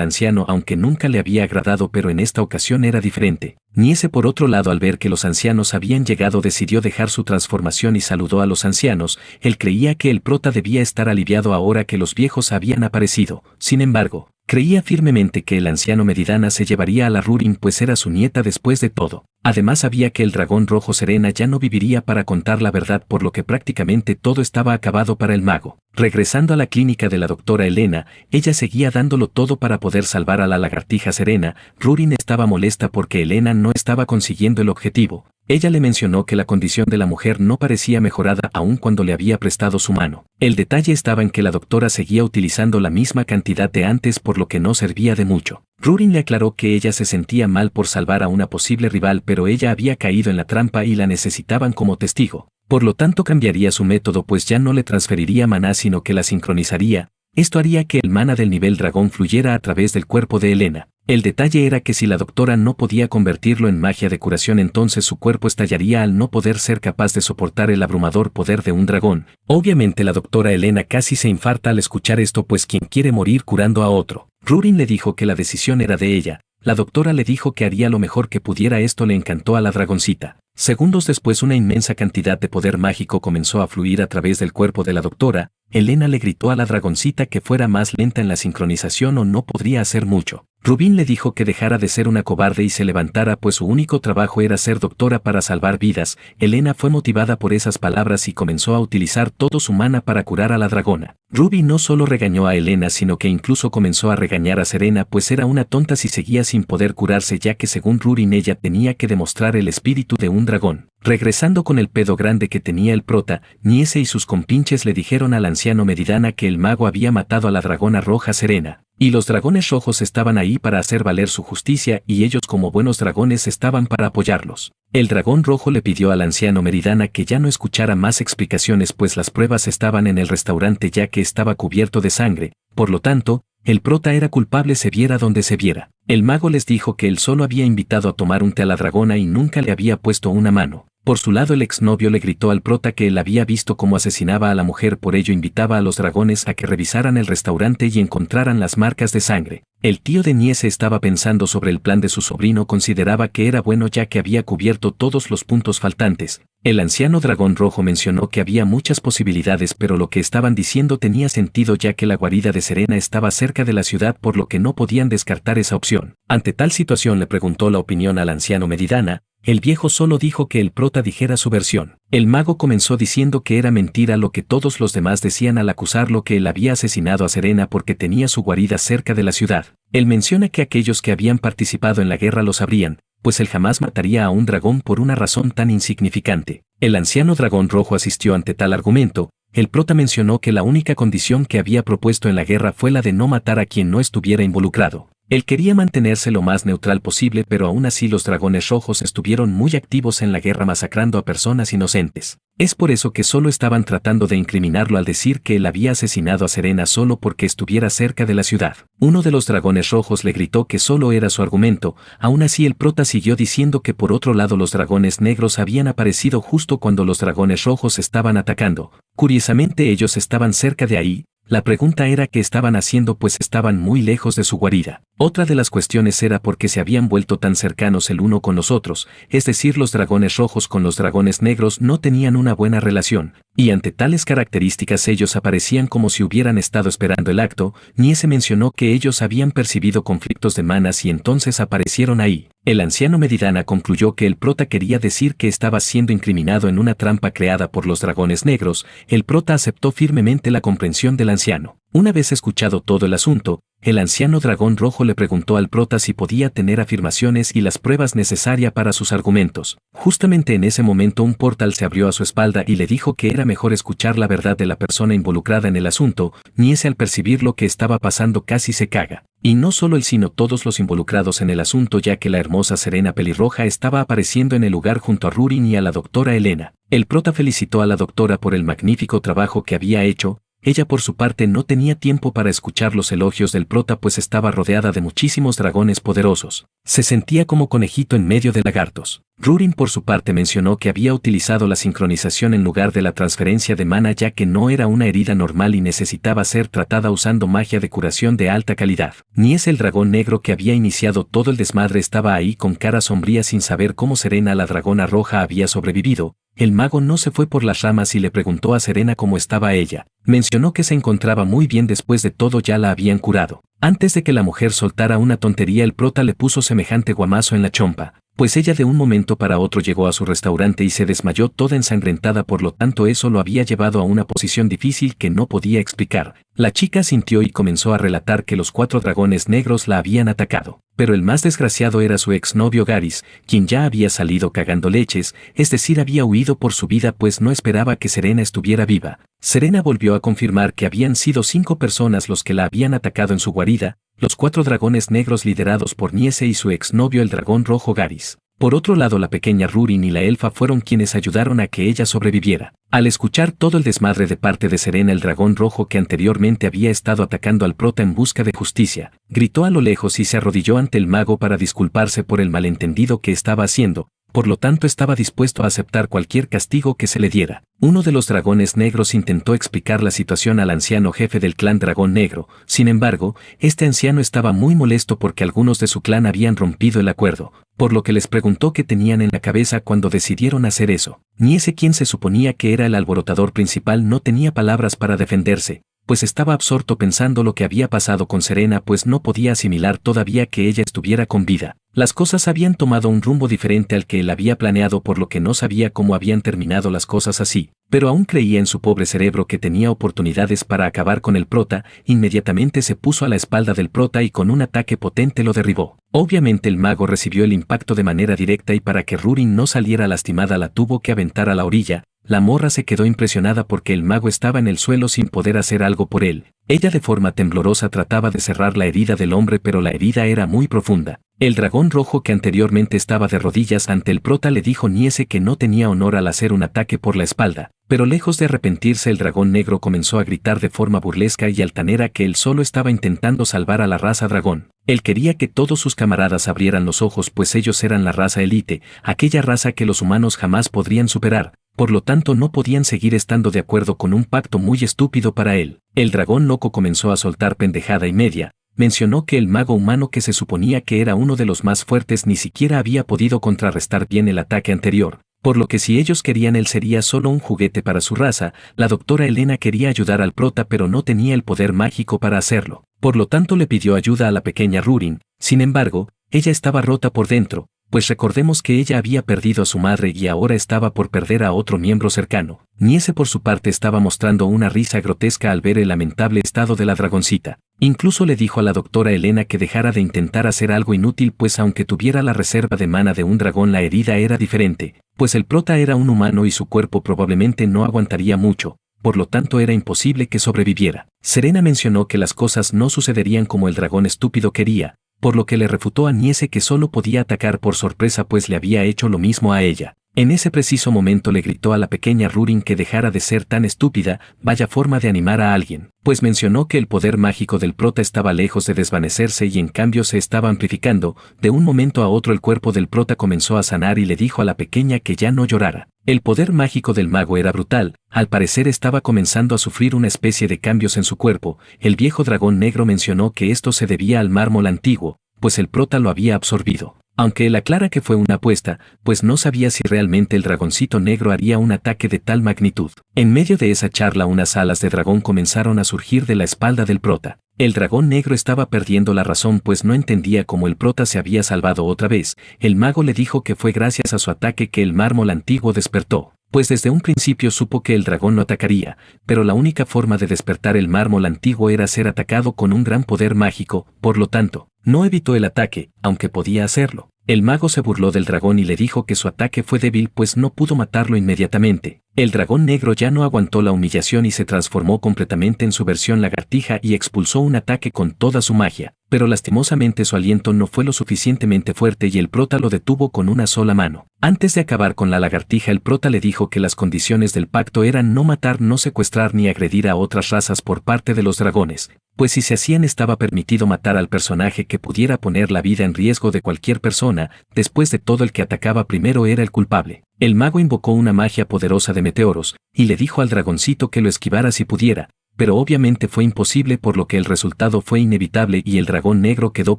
anciano, aunque nunca le había agradado, pero en esta ocasión era diferente. Niese, por otro lado, al ver que los ancianos habían llegado, decidió dejar su transformación y saludó a los ancianos. Él creía que el prota debía estar aliviado ahora que los viejos habían aparecido. Sin embargo, creía firmemente que el anciano Meridana se llevaría a la Rurin, pues era su nieta después de todo. Además sabía que el dragón rojo Serena ya no viviría para contar la verdad, por lo que prácticamente todo estaba acabado para el mago. Regresando a la clínica de la doctora Elena, ella seguía dándolo todo para poder salvar a la lagartija Serena. Rurin estaba molesta porque Elena no estaba consiguiendo el objetivo. Ella le mencionó que la condición de la mujer no parecía mejorada aun cuando le había prestado su mano. El detalle estaba en que la doctora seguía utilizando la misma cantidad de antes, por lo que no servía de mucho. Rurin le aclaró que ella se sentía mal por salvar a una posible rival, pero ella había caído en la trampa y la necesitaban como testigo. Por lo tanto cambiaría su método, pues ya no le transferiría maná sino que la sincronizaría. Esto haría que el maná del nivel dragón fluyera a través del cuerpo de Elena. El detalle era que si la doctora no podía convertirlo en magia de curación, entonces su cuerpo estallaría al no poder ser capaz de soportar el abrumador poder de un dragón. Obviamente la doctora Elena casi se infarta al escuchar esto, pues ¿quién quiere morir curando a otro? Rurin le dijo que la decisión era de ella. La doctora le dijo que haría lo mejor que pudiera. Esto le encantó a la dragoncita. Segundos después, una inmensa cantidad de poder mágico comenzó a fluir a través del cuerpo de la doctora. Elena le gritó a la dragoncita que fuera más lenta en la sincronización o no podría hacer mucho. Rubín le dijo que dejara de ser una cobarde y se levantara, pues su único trabajo era ser doctora para salvar vidas. Elena fue motivada por esas palabras y comenzó a utilizar todo su mana para curar a la dragona. Ruby no solo regañó a Elena, sino que incluso comenzó a regañar a Serena, pues era una tonta si seguía sin poder curarse, ya que según Rubin ella tenía que demostrar el espíritu de un dragón. Regresando con el pedo grande que tenía el prota, Niese y sus compinches le dijeron al anciano Meridana que el mago había matado a la dragona roja Serena, y los dragones rojos estaban ahí para hacer valer su justicia y ellos como buenos dragones estaban para apoyarlos. El dragón rojo le pidió al anciano Meridana que ya no escuchara más explicaciones, pues las pruebas estaban en el restaurante ya que estaba cubierto de sangre, por lo tanto, el prota era culpable se viera donde se viera. El mago les dijo que él solo había invitado a tomar un té a la dragona y nunca le había puesto una mano. Por su lado, el exnovio le gritó al prota que él había visto cómo asesinaba a la mujer, por ello invitaba a los dragones a que revisaran el restaurante y encontraran las marcas de sangre. El tío de Niese estaba pensando sobre el plan de su sobrino, consideraba que era bueno ya que había cubierto todos los puntos faltantes. El anciano dragón rojo mencionó que había muchas posibilidades, pero lo que estaban diciendo tenía sentido ya que la guarida de Serena estaba cerca de la ciudad, por lo que no podían descartar esa opción. Ante tal situación le preguntó la opinión al anciano Meridana. El viejo solo dijo que el prota dijera su versión. El mago comenzó diciendo que era mentira lo que todos los demás decían al acusarlo que él había asesinado a Serena porque tenía su guarida cerca de la ciudad. Él menciona que aquellos que habían participado en la guerra lo sabrían, pues él jamás mataría a un dragón por una razón tan insignificante. El anciano dragón rojo asistió ante tal argumento. El prota mencionó que la única condición que había propuesto en la guerra fue la de no matar a quien no estuviera involucrado. Él quería mantenerse lo más neutral posible, pero aún así los dragones rojos estuvieron muy activos en la guerra masacrando a personas inocentes. Es por eso que solo estaban tratando de incriminarlo al decir que él había asesinado a Serena solo porque estuviera cerca de la ciudad. Uno de los dragones rojos le gritó que solo era su argumento. Aún así el prota siguió diciendo que por otro lado los dragones negros habían aparecido justo cuando los dragones rojos estaban atacando. Curiosamente ellos estaban cerca de ahí. La pregunta era qué estaban haciendo, pues estaban muy lejos de su guarida. Otra de las cuestiones era por qué se habían vuelto tan cercanos el uno con los otros, es decir, los dragones rojos con los dragones negros no tenían una buena relación, y ante tales características ellos aparecían como si hubieran estado esperando el acto. Niese mencionó que ellos habían percibido conflictos de manas y entonces aparecieron ahí. El anciano Medidana concluyó que el prota quería decir que estaba siendo incriminado en una trampa creada por los dragones negros. El prota aceptó firmemente la comprensión del anciano. Una vez escuchado todo el asunto, el anciano dragón rojo le preguntó al prota si podía tener afirmaciones y las pruebas necesarias para sus argumentos. Justamente en ese momento un portal se abrió a su espalda y le dijo que era mejor escuchar la verdad de la persona involucrada en el asunto. Niese al percibir lo que estaba pasando casi se caga. Y no solo él sino todos los involucrados en el asunto, ya que la hermosa Serena pelirroja estaba apareciendo en el lugar junto a Rurin y a la doctora Elena. El prota felicitó a la doctora por el magnífico trabajo que había hecho. Ella por su parte no tenía tiempo para escuchar los elogios del prota pues estaba rodeada de muchísimos dragones poderosos. Se sentía como conejito en medio de lagartos. Rurin por su parte mencionó que había utilizado la sincronización en lugar de la transferencia de mana ya que no era una herida normal y necesitaba ser tratada usando magia de curación de alta calidad. Niese el dragón negro que había iniciado todo el desmadre estaba ahí con cara sombría sin saber cómo Serena la dragona roja había sobrevivido. El mago no se fue por las ramas y le preguntó a Serena cómo estaba ella. Mencionó que se encontraba muy bien, después de todo ya la habían curado. Antes de que la mujer soltara una tontería el prota le puso semejante guamazo en la chompa, pues ella de un momento para otro llegó a su restaurante y se desmayó toda ensangrentada, por lo tanto eso lo había llevado a una posición difícil que no podía explicar. La chica sintió y comenzó a relatar que los 4 dragones negros la habían atacado, pero el más desgraciado era su exnovio Garis, quien ya había salido cagando leches, es decir, había huido por su vida pues no esperaba que Serena estuviera viva. Serena volvió a confirmar que habían sido 5 personas los que la habían atacado en su guarida, los 4 dragones negros liderados por Niese y su exnovio el dragón rojo Garis. Por otro lado, la pequeña Rurin y la elfa fueron quienes ayudaron a que ella sobreviviera. Al escuchar todo el desmadre de parte de Serena, el dragón rojo que anteriormente había estado atacando al prota en busca de justicia, gritó a lo lejos y se arrodilló ante el mago para disculparse por el malentendido que estaba haciendo. Por lo tanto estaba dispuesto a aceptar cualquier castigo que se le diera. Uno de los dragones negros intentó explicar la situación al anciano jefe del clan dragón negro. Sin embargo, este anciano estaba muy molesto porque algunos de su clan habían rompido el acuerdo, por lo que les preguntó qué tenían en la cabeza cuando decidieron hacer eso. Niese, quien se suponía que era el alborotador principal, no tenía palabras para defenderse, pues estaba absorto pensando lo que había pasado con Serena, pues no podía asimilar todavía que ella estuviera con vida. Las cosas habían tomado un rumbo diferente al que él había planeado, por lo que no sabía cómo habían terminado las cosas así, pero aún creía en su pobre cerebro que tenía oportunidades para acabar con el prota. Inmediatamente se puso a la espalda del prota y con un ataque potente lo derribó. Obviamente el mago recibió el impacto de manera directa y para que Rurin no saliera lastimada la tuvo que aventar a la orilla. La morra se quedó impresionada porque el mago estaba en el suelo sin poder hacer algo por él. Ella de forma temblorosa trataba de cerrar la herida del hombre, pero la herida era muy profunda. El dragón rojo, que anteriormente estaba de rodillas ante el prota, le dijo Niese que no tenía honor al hacer un ataque por la espalda, pero lejos de arrepentirse el dragón negro comenzó a gritar de forma burlesca y altanera que él solo estaba intentando salvar a la raza dragón. Él quería que todos sus camaradas abrieran los ojos, pues ellos eran la raza élite, aquella raza que los humanos jamás podrían superar. Por lo tanto no podían seguir estando de acuerdo con un pacto muy estúpido para él. El dragón loco comenzó a soltar pendejada y media. Mencionó que el mago humano, que se suponía que era uno de los más fuertes, ni siquiera había podido contrarrestar bien el ataque anterior, por lo que si ellos querían él sería solo un juguete para su raza. La doctora Elena quería ayudar al prota pero no tenía el poder mágico para hacerlo, por lo tanto le pidió ayuda a la pequeña Rurin. Sin embargo, ella estaba rota por dentro, pues recordemos que ella había perdido a su madre y ahora estaba por perder a otro miembro cercano. Niese por su parte estaba mostrando una risa grotesca al ver el lamentable estado de la dragoncita. Incluso le dijo a la doctora Elena que dejara de intentar hacer algo inútil, pues aunque tuviera la reserva de mana de un dragón, la herida era diferente, pues el prota era un humano y su cuerpo probablemente no aguantaría mucho, por lo tanto era imposible que sobreviviera. Serena mencionó que las cosas no sucederían como el dragón estúpido quería, por lo que le refutó a Niese que solo podía atacar por sorpresa, pues le había hecho lo mismo a ella. En ese preciso momento le gritó a la pequeña Rurin que dejara de ser tan estúpida, vaya forma de animar a alguien, pues mencionó que el poder mágico del prota estaba lejos de desvanecerse y en cambio se estaba amplificando. De un momento a otro el cuerpo del prota comenzó a sanar y le dijo a la pequeña que ya no llorara. El poder mágico del mago era brutal, al parecer estaba comenzando a sufrir una especie de cambios en su cuerpo. El viejo dragón negro mencionó que esto se debía al mármol antiguo, pues el prota lo había absorbido. Aunque él aclara que fue una apuesta, pues no sabía si realmente el dragoncito negro haría un ataque de tal magnitud. En medio de esa charla unas alas de dragón comenzaron a surgir de la espalda del prota. El dragón negro estaba perdiendo la razón pues no entendía cómo el prota se había salvado otra vez. El mago le dijo que fue gracias a su ataque que el mármol antiguo despertó, pues desde un principio supo que el dragón no atacaría, pero la única forma de despertar el mármol antiguo era ser atacado con un gran poder mágico, por lo tanto, no evitó el ataque, aunque podía hacerlo. El mago se burló del dragón y le dijo que su ataque fue débil pues no pudo matarlo inmediatamente. El dragón negro ya no aguantó la humillación y se transformó completamente en su versión lagartija y expulsó un ataque con toda su magia, pero lastimosamente su aliento no fue lo suficientemente fuerte y el prota lo detuvo con una sola mano. Antes de acabar con la lagartija el prota le dijo que las condiciones del pacto eran no matar, no secuestrar ni agredir a otras razas por parte de los dragones, pues si se hacían estaba permitido matar al personaje que pudiera poner la vida en riesgo de cualquier persona. Después de todo el que atacaba primero era el culpable. El mago invocó una magia poderosa de meteoros, y le dijo al dragoncito que lo esquivara si pudiera, pero obviamente fue imposible por lo que el resultado fue inevitable y el dragón negro quedó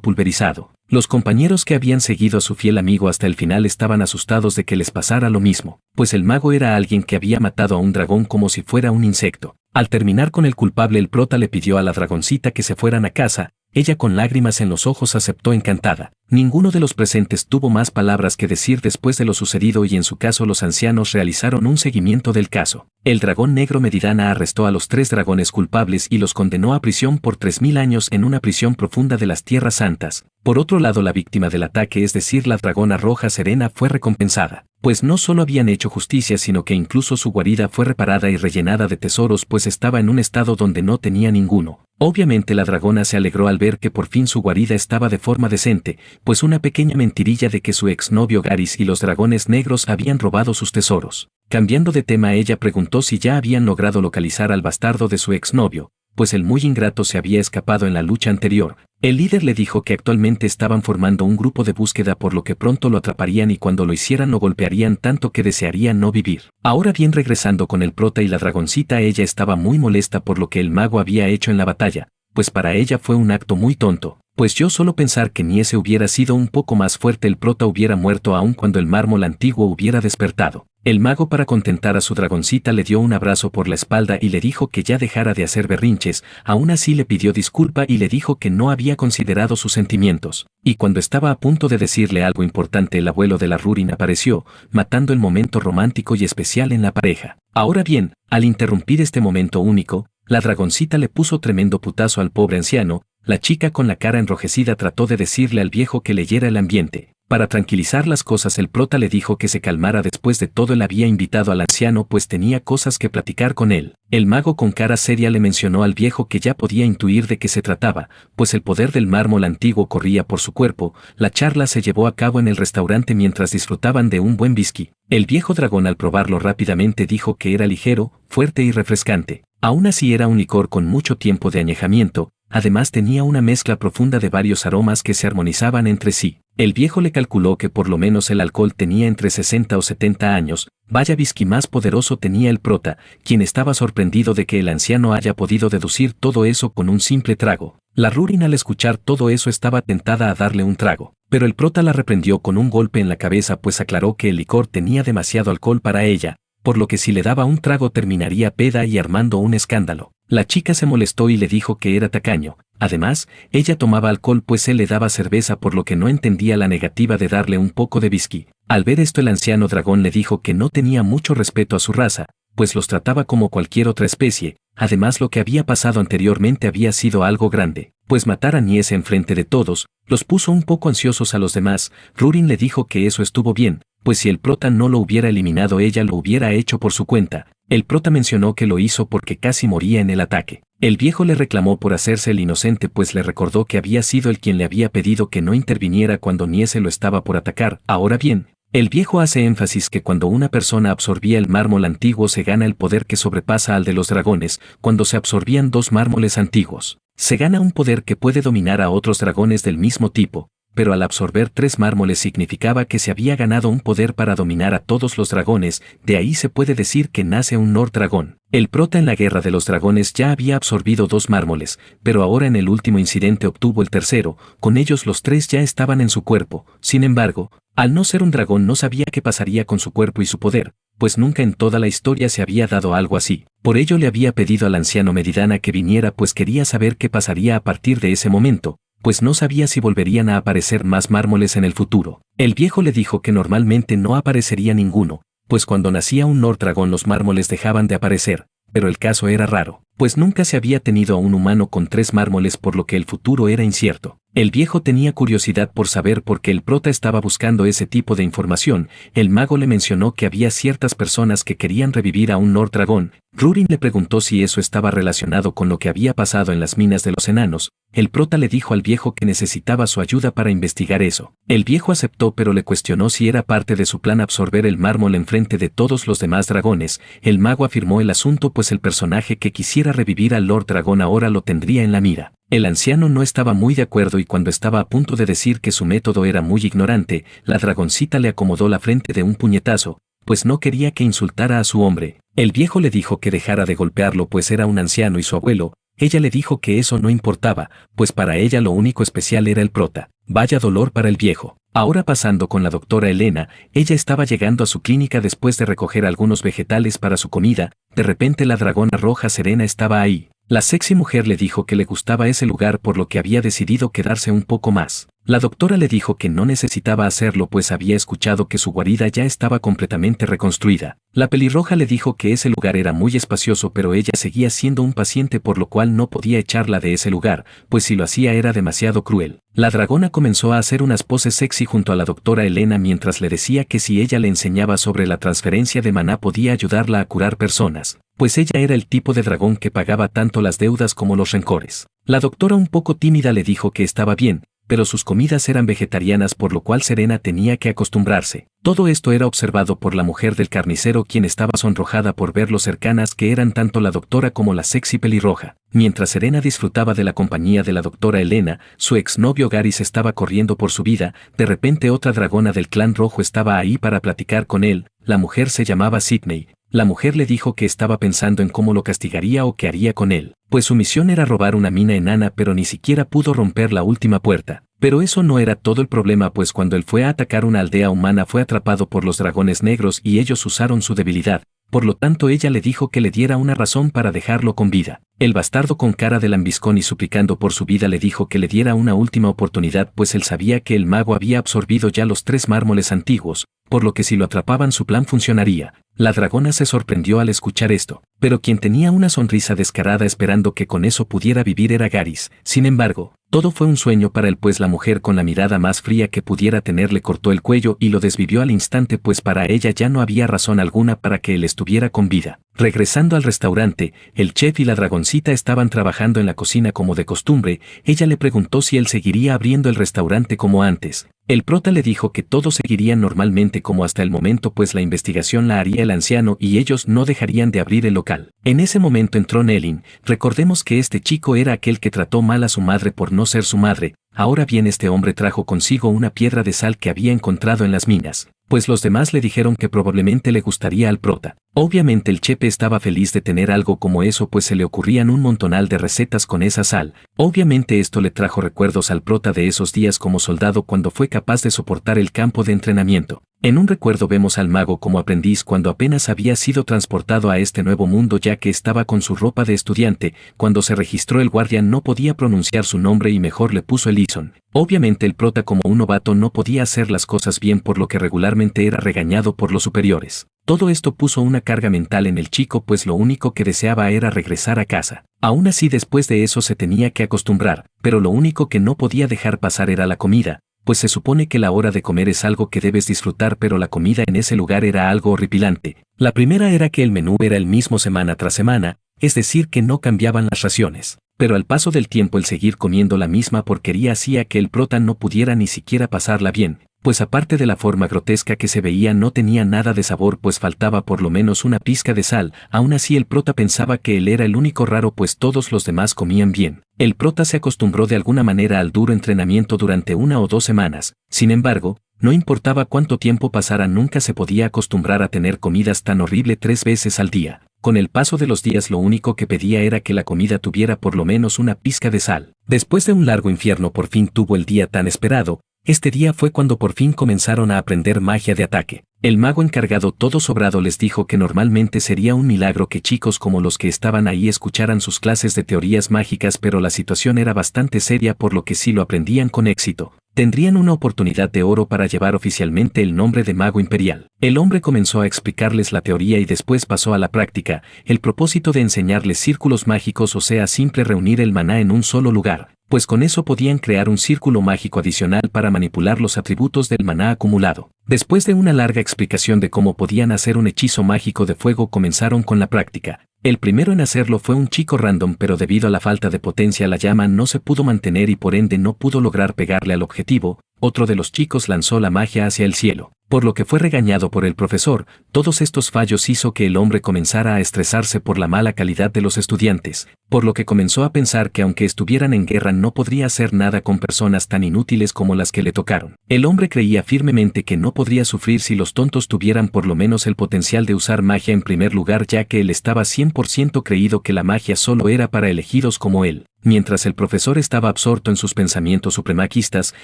pulverizado. Los compañeros que habían seguido a su fiel amigo hasta el final estaban asustados de que les pasara lo mismo, pues el mago era alguien que había matado a un dragón como si fuera un insecto. Al terminar con el culpable el prota le pidió a la dragoncita que se fueran a casa. Ella con lágrimas en los ojos aceptó encantada. Ninguno de los presentes tuvo más palabras que decir después de lo sucedido y en su caso los ancianos realizaron un seguimiento del caso. El dragón negro Medidana arrestó a los 3 dragones culpables y los condenó a prisión por 3000 años en una prisión profunda de las Tierras Santas. Por otro lado la víctima del ataque, es decir la dragona roja Serena, fue recompensada, pues no solo habían hecho justicia sino que incluso su guarida fue reparada y rellenada de tesoros pues estaba en un estado donde no tenía ninguno. Obviamente la dragona se alegró al ver que por fin su guarida estaba de forma decente, pues una pequeña mentirilla de que su exnovio Garis y los dragones negros habían robado sus tesoros. Cambiando de tema ella preguntó si ya habían logrado localizar al bastardo de su exnovio, pues el muy ingrato se había escapado en la lucha anterior. El líder le dijo que actualmente estaban formando un grupo de búsqueda por lo que pronto lo atraparían y cuando lo hicieran lo golpearían tanto que desearía no vivir. Ahora bien, regresando con el prota y la dragoncita, ella estaba muy molesta por lo que el mago había hecho en la batalla, pues para ella fue un acto muy tonto, pues yo solo pensar que Niese hubiera sido un poco más fuerte el prota hubiera muerto aun cuando el mármol antiguo hubiera despertado. El mago para contentar a su dragoncita le dio un abrazo por la espalda y le dijo que ya dejara de hacer berrinches. Aún así le pidió disculpa y le dijo que no había considerado sus sentimientos. Y cuando estaba a punto de decirle algo importante el abuelo de la Rurin apareció, matando el momento romántico y especial en la pareja. Ahora bien, al interrumpir este momento único, la dragoncita le puso tremendo putazo al pobre anciano. La chica con la cara enrojecida trató de decirle al viejo que leyera el ambiente. Para tranquilizar las cosas el prota le dijo que se calmara. Después de todo él había invitado al anciano pues tenía cosas que platicar con él. El mago con cara seria le mencionó al viejo que ya podía intuir de qué se trataba, pues el poder del mármol antiguo corría por su cuerpo. La charla se llevó a cabo en el restaurante mientras disfrutaban de un buen whisky. El viejo dragón al probarlo rápidamente dijo que era ligero, fuerte y refrescante. Aún así era un licor con mucho tiempo de añejamiento. Además tenía una mezcla profunda de varios aromas que se armonizaban entre sí. El viejo le calculó que por lo menos el alcohol tenía entre 60 o 70 años. Vaya whisky más poderoso tenía el prota, quien estaba sorprendido de que el anciano haya podido deducir todo eso con un simple trago. La Rurin al escuchar todo eso estaba tentada a darle un trago, pero el prota la reprendió con un golpe en la cabeza pues aclaró que el licor tenía demasiado alcohol para ella, por lo que si le daba un trago terminaría peda y armando un escándalo. La chica se molestó y le dijo que era tacaño. Además, ella tomaba alcohol pues él le daba cerveza por lo que no entendía la negativa de darle un poco de whisky. Al ver esto el anciano dragón le dijo que no tenía mucho respeto a su raza, pues los trataba como cualquier otra especie. Además lo que había pasado anteriormente había sido algo grande, pues matar a Niese en frente de todos, los puso un poco ansiosos a los demás. Rurin le dijo que eso estuvo bien, pues si el prota no lo hubiera eliminado ella lo hubiera hecho por su cuenta. El prota mencionó que lo hizo porque casi moría en el ataque. El viejo le reclamó por hacerse el inocente pues le recordó que había sido él quien le había pedido que no interviniera cuando Niese lo estaba por atacar. Ahora bien, El viejo hace énfasis que cuando una persona absorbía el mármol antiguo se gana el poder que sobrepasa al de los dragones, cuando se absorbían dos mármoles antiguos. Se gana un poder que puede dominar a otros dragones del mismo tipo, pero al absorber tres mármoles significaba que se había ganado un poder para dominar a todos los dragones, de ahí se puede decir que nace un Nord Dragón. El prota en la guerra de los dragones ya había absorbido dos mármoles, pero ahora en el último incidente obtuvo el tercero, con ellos los tres ya estaban en su cuerpo. Sin embargo, al no ser un dragón no sabía qué pasaría con su cuerpo y su poder, pues nunca en toda la historia se había dado algo así. Por ello le había pedido al anciano Meridana que viniera pues quería saber qué pasaría a partir de ese momento, pues no sabía si volverían a aparecer más mármoles en el futuro. El viejo le dijo que normalmente no aparecería ninguno, pues cuando nacía un Nord Dragón los mármoles dejaban de aparecer, pero el caso era raro, pues nunca se había tenido a un humano con tres mármoles por lo que el futuro era incierto. El viejo tenía curiosidad por saber por qué el prota estaba buscando ese tipo de información. El mago le mencionó que había ciertas personas que querían revivir a un Nord Dragón. Rurin le preguntó si eso estaba relacionado con lo que había pasado en las minas de los enanos. El prota le dijo al viejo que necesitaba su ayuda para investigar eso. El viejo aceptó pero le cuestionó si era parte de su plan absorber el mármol en frente de todos los demás dragones. El mago afirmó el asunto pues el personaje que quisiera revivir al Lord Dragón ahora lo tendría en la mira. El anciano no estaba muy de acuerdo y cuando estaba a punto de decir que su método era muy ignorante, la dragoncita le acomodó la frente de un puñetazo, pues no quería que insultara a su hombre. El viejo le dijo que dejara de golpearlo pues era un anciano y su abuelo. Ella le dijo que eso no importaba, pues para ella lo único especial era el prota. Vaya dolor para el viejo. Ahora pasando con la doctora Elena, ella estaba llegando a su clínica después de recoger algunos vegetales para su comida, de repente la dragona roja Serena estaba ahí. La sexy mujer le dijo que le gustaba ese lugar por lo que había decidido quedarse un poco más. La doctora le dijo que no necesitaba hacerlo pues había escuchado que su guarida ya estaba completamente reconstruida. La pelirroja le dijo que ese lugar era muy espacioso pero ella seguía siendo un paciente por lo cual no podía echarla de ese lugar, pues si lo hacía era demasiado cruel. La dragona comenzó a hacer unas poses sexy junto a la doctora Elena mientras le decía que si ella le enseñaba sobre la transferencia de maná podía ayudarla a curar personas, pues ella era el tipo de dragón que pagaba tanto las deudas como los rencores. La doctora un poco tímida le dijo que estaba bien, pero sus comidas eran vegetarianas por lo cual Serena tenía que acostumbrarse. Todo esto era observado por la mujer del carnicero quien estaba sonrojada por ver lo cercanas que eran tanto la doctora como la sexy pelirroja. Mientras Serena disfrutaba de la compañía de la doctora Elena, su exnovio Garys estaba corriendo por su vida, de repente otra dragona del clan rojo estaba ahí para platicar con él, la mujer se llamaba Sydney. La mujer le dijo que estaba pensando en cómo lo castigaría o qué haría con él, pues su misión era robar una mina enana pero ni siquiera pudo romper la última puerta. Pero eso no era todo el problema pues cuando él fue a atacar una aldea humana fue atrapado por los dragones negros y ellos usaron su debilidad, por lo tanto ella le dijo que le diera una razón para dejarlo con vida. El bastardo con cara de lambiscón y suplicando por su vida le dijo que le diera una última oportunidad pues él sabía que el mago había absorbido ya los tres mármoles antiguos, por lo que si lo atrapaban su plan funcionaría. La dragona se sorprendió al escuchar esto, pero quien tenía una sonrisa descarada esperando que con eso pudiera vivir era Garys. Sin embargo, todo fue un sueño para él pues la mujer con la mirada más fría que pudiera tener le cortó el cuello y lo desvivió al instante pues para ella ya no había razón alguna para que él estuviera con vida. Regresando al restaurante, el chef y la dragoncita estaban trabajando en la cocina como de costumbre, ella le preguntó si él seguiría abriendo el restaurante como antes. El prota le dijo que todo seguiría normalmente como hasta el momento pues la investigación la haría el anciano y ellos no dejarían de abrir el local. En ese momento entró Nelin, recordemos que este chico era aquel que trató mal a su madre por no ser su madre, ahora bien este hombre trajo consigo una piedra de sal que había encontrado en las minas, pues los demás le dijeron que probablemente le gustaría al prota. Obviamente el chepe estaba feliz de tener algo como eso pues se le ocurrían un montonal de recetas con esa sal. Obviamente esto le trajo recuerdos al prota de esos días como soldado cuando fue capaz de soportar el campo de entrenamiento. En un recuerdo vemos al mago como aprendiz cuando apenas había sido transportado a este nuevo mundo ya que estaba con su ropa de estudiante, cuando se registró el guardia no podía pronunciar su nombre y mejor le puso Ellison. Obviamente el prota como un novato no podía hacer las cosas bien por lo que regularmente era regañado por los superiores. Todo esto puso una carga mental en el chico pues lo único que deseaba era regresar a casa. Aún así después de eso se tenía que acostumbrar, pero lo único que no podía dejar pasar era la comida, pues se supone que la hora de comer es algo que debes disfrutar pero la comida en ese lugar era algo horripilante. La primera era que el menú era el mismo semana tras semana, es decir que no cambiaban las raciones. Pero al paso del tiempo el seguir comiendo la misma porquería hacía que el prota no pudiera ni siquiera pasarla bien. pues aparte de la forma grotesca que se veía no tenía nada de sabor, pues faltaba por lo menos una pizca de sal. Aún así el prota pensaba que él era el único raro, pues todos los demás comían bien. El prota se acostumbró de alguna manera al duro entrenamiento durante 1 o 2 semanas. Sin embargo, no importaba cuánto tiempo pasara, nunca se podía acostumbrar a tener comidas tan horrible 3 veces al día. Con el paso de los días lo único que pedía era que la comida tuviera por lo menos una pizca de sal. Después de un largo infierno por fin tuvo el día tan esperado. Este día fue cuando por fin comenzaron a aprender magia de ataque. El mago encargado, todo sobrado, les dijo que normalmente sería un milagro que chicos como los que estaban ahí escucharan sus clases de teorías mágicas, pero la situación era bastante seria, por lo que si lo aprendían con éxito, tendrían una oportunidad de oro para llevar oficialmente el nombre de mago imperial. El hombre comenzó a explicarles la teoría y después pasó a la práctica, el propósito de enseñarles círculos mágicos, o sea, simple reunir el maná en un solo lugar, pues con eso podían crear un círculo mágico adicional para manipular los atributos del maná acumulado. Después de una larga explicación de cómo podían hacer un hechizo mágico de fuego, comenzaron con la práctica. El primero en hacerlo fue un chico random, pero debido a la falta de potencia la llama no se pudo mantener y por ende no pudo lograr pegarle al objetivo. Otro de los chicos lanzó la magia hacia el cielo, por lo que fue regañado por el profesor. Todos estos fallos hizo que el hombre comenzara a estresarse por la mala calidad de los estudiantes, por lo que comenzó a pensar que aunque estuvieran en guerra no podría hacer nada con personas tan inútiles como las que le tocaron. El hombre creía firmemente que no podría sufrir si los tontos tuvieran por lo menos el potencial de usar magia en primer lugar, ya que él estaba 100% creído que la magia solo era para elegidos como él. Mientras el profesor estaba absorto en sus pensamientos supremaquistas,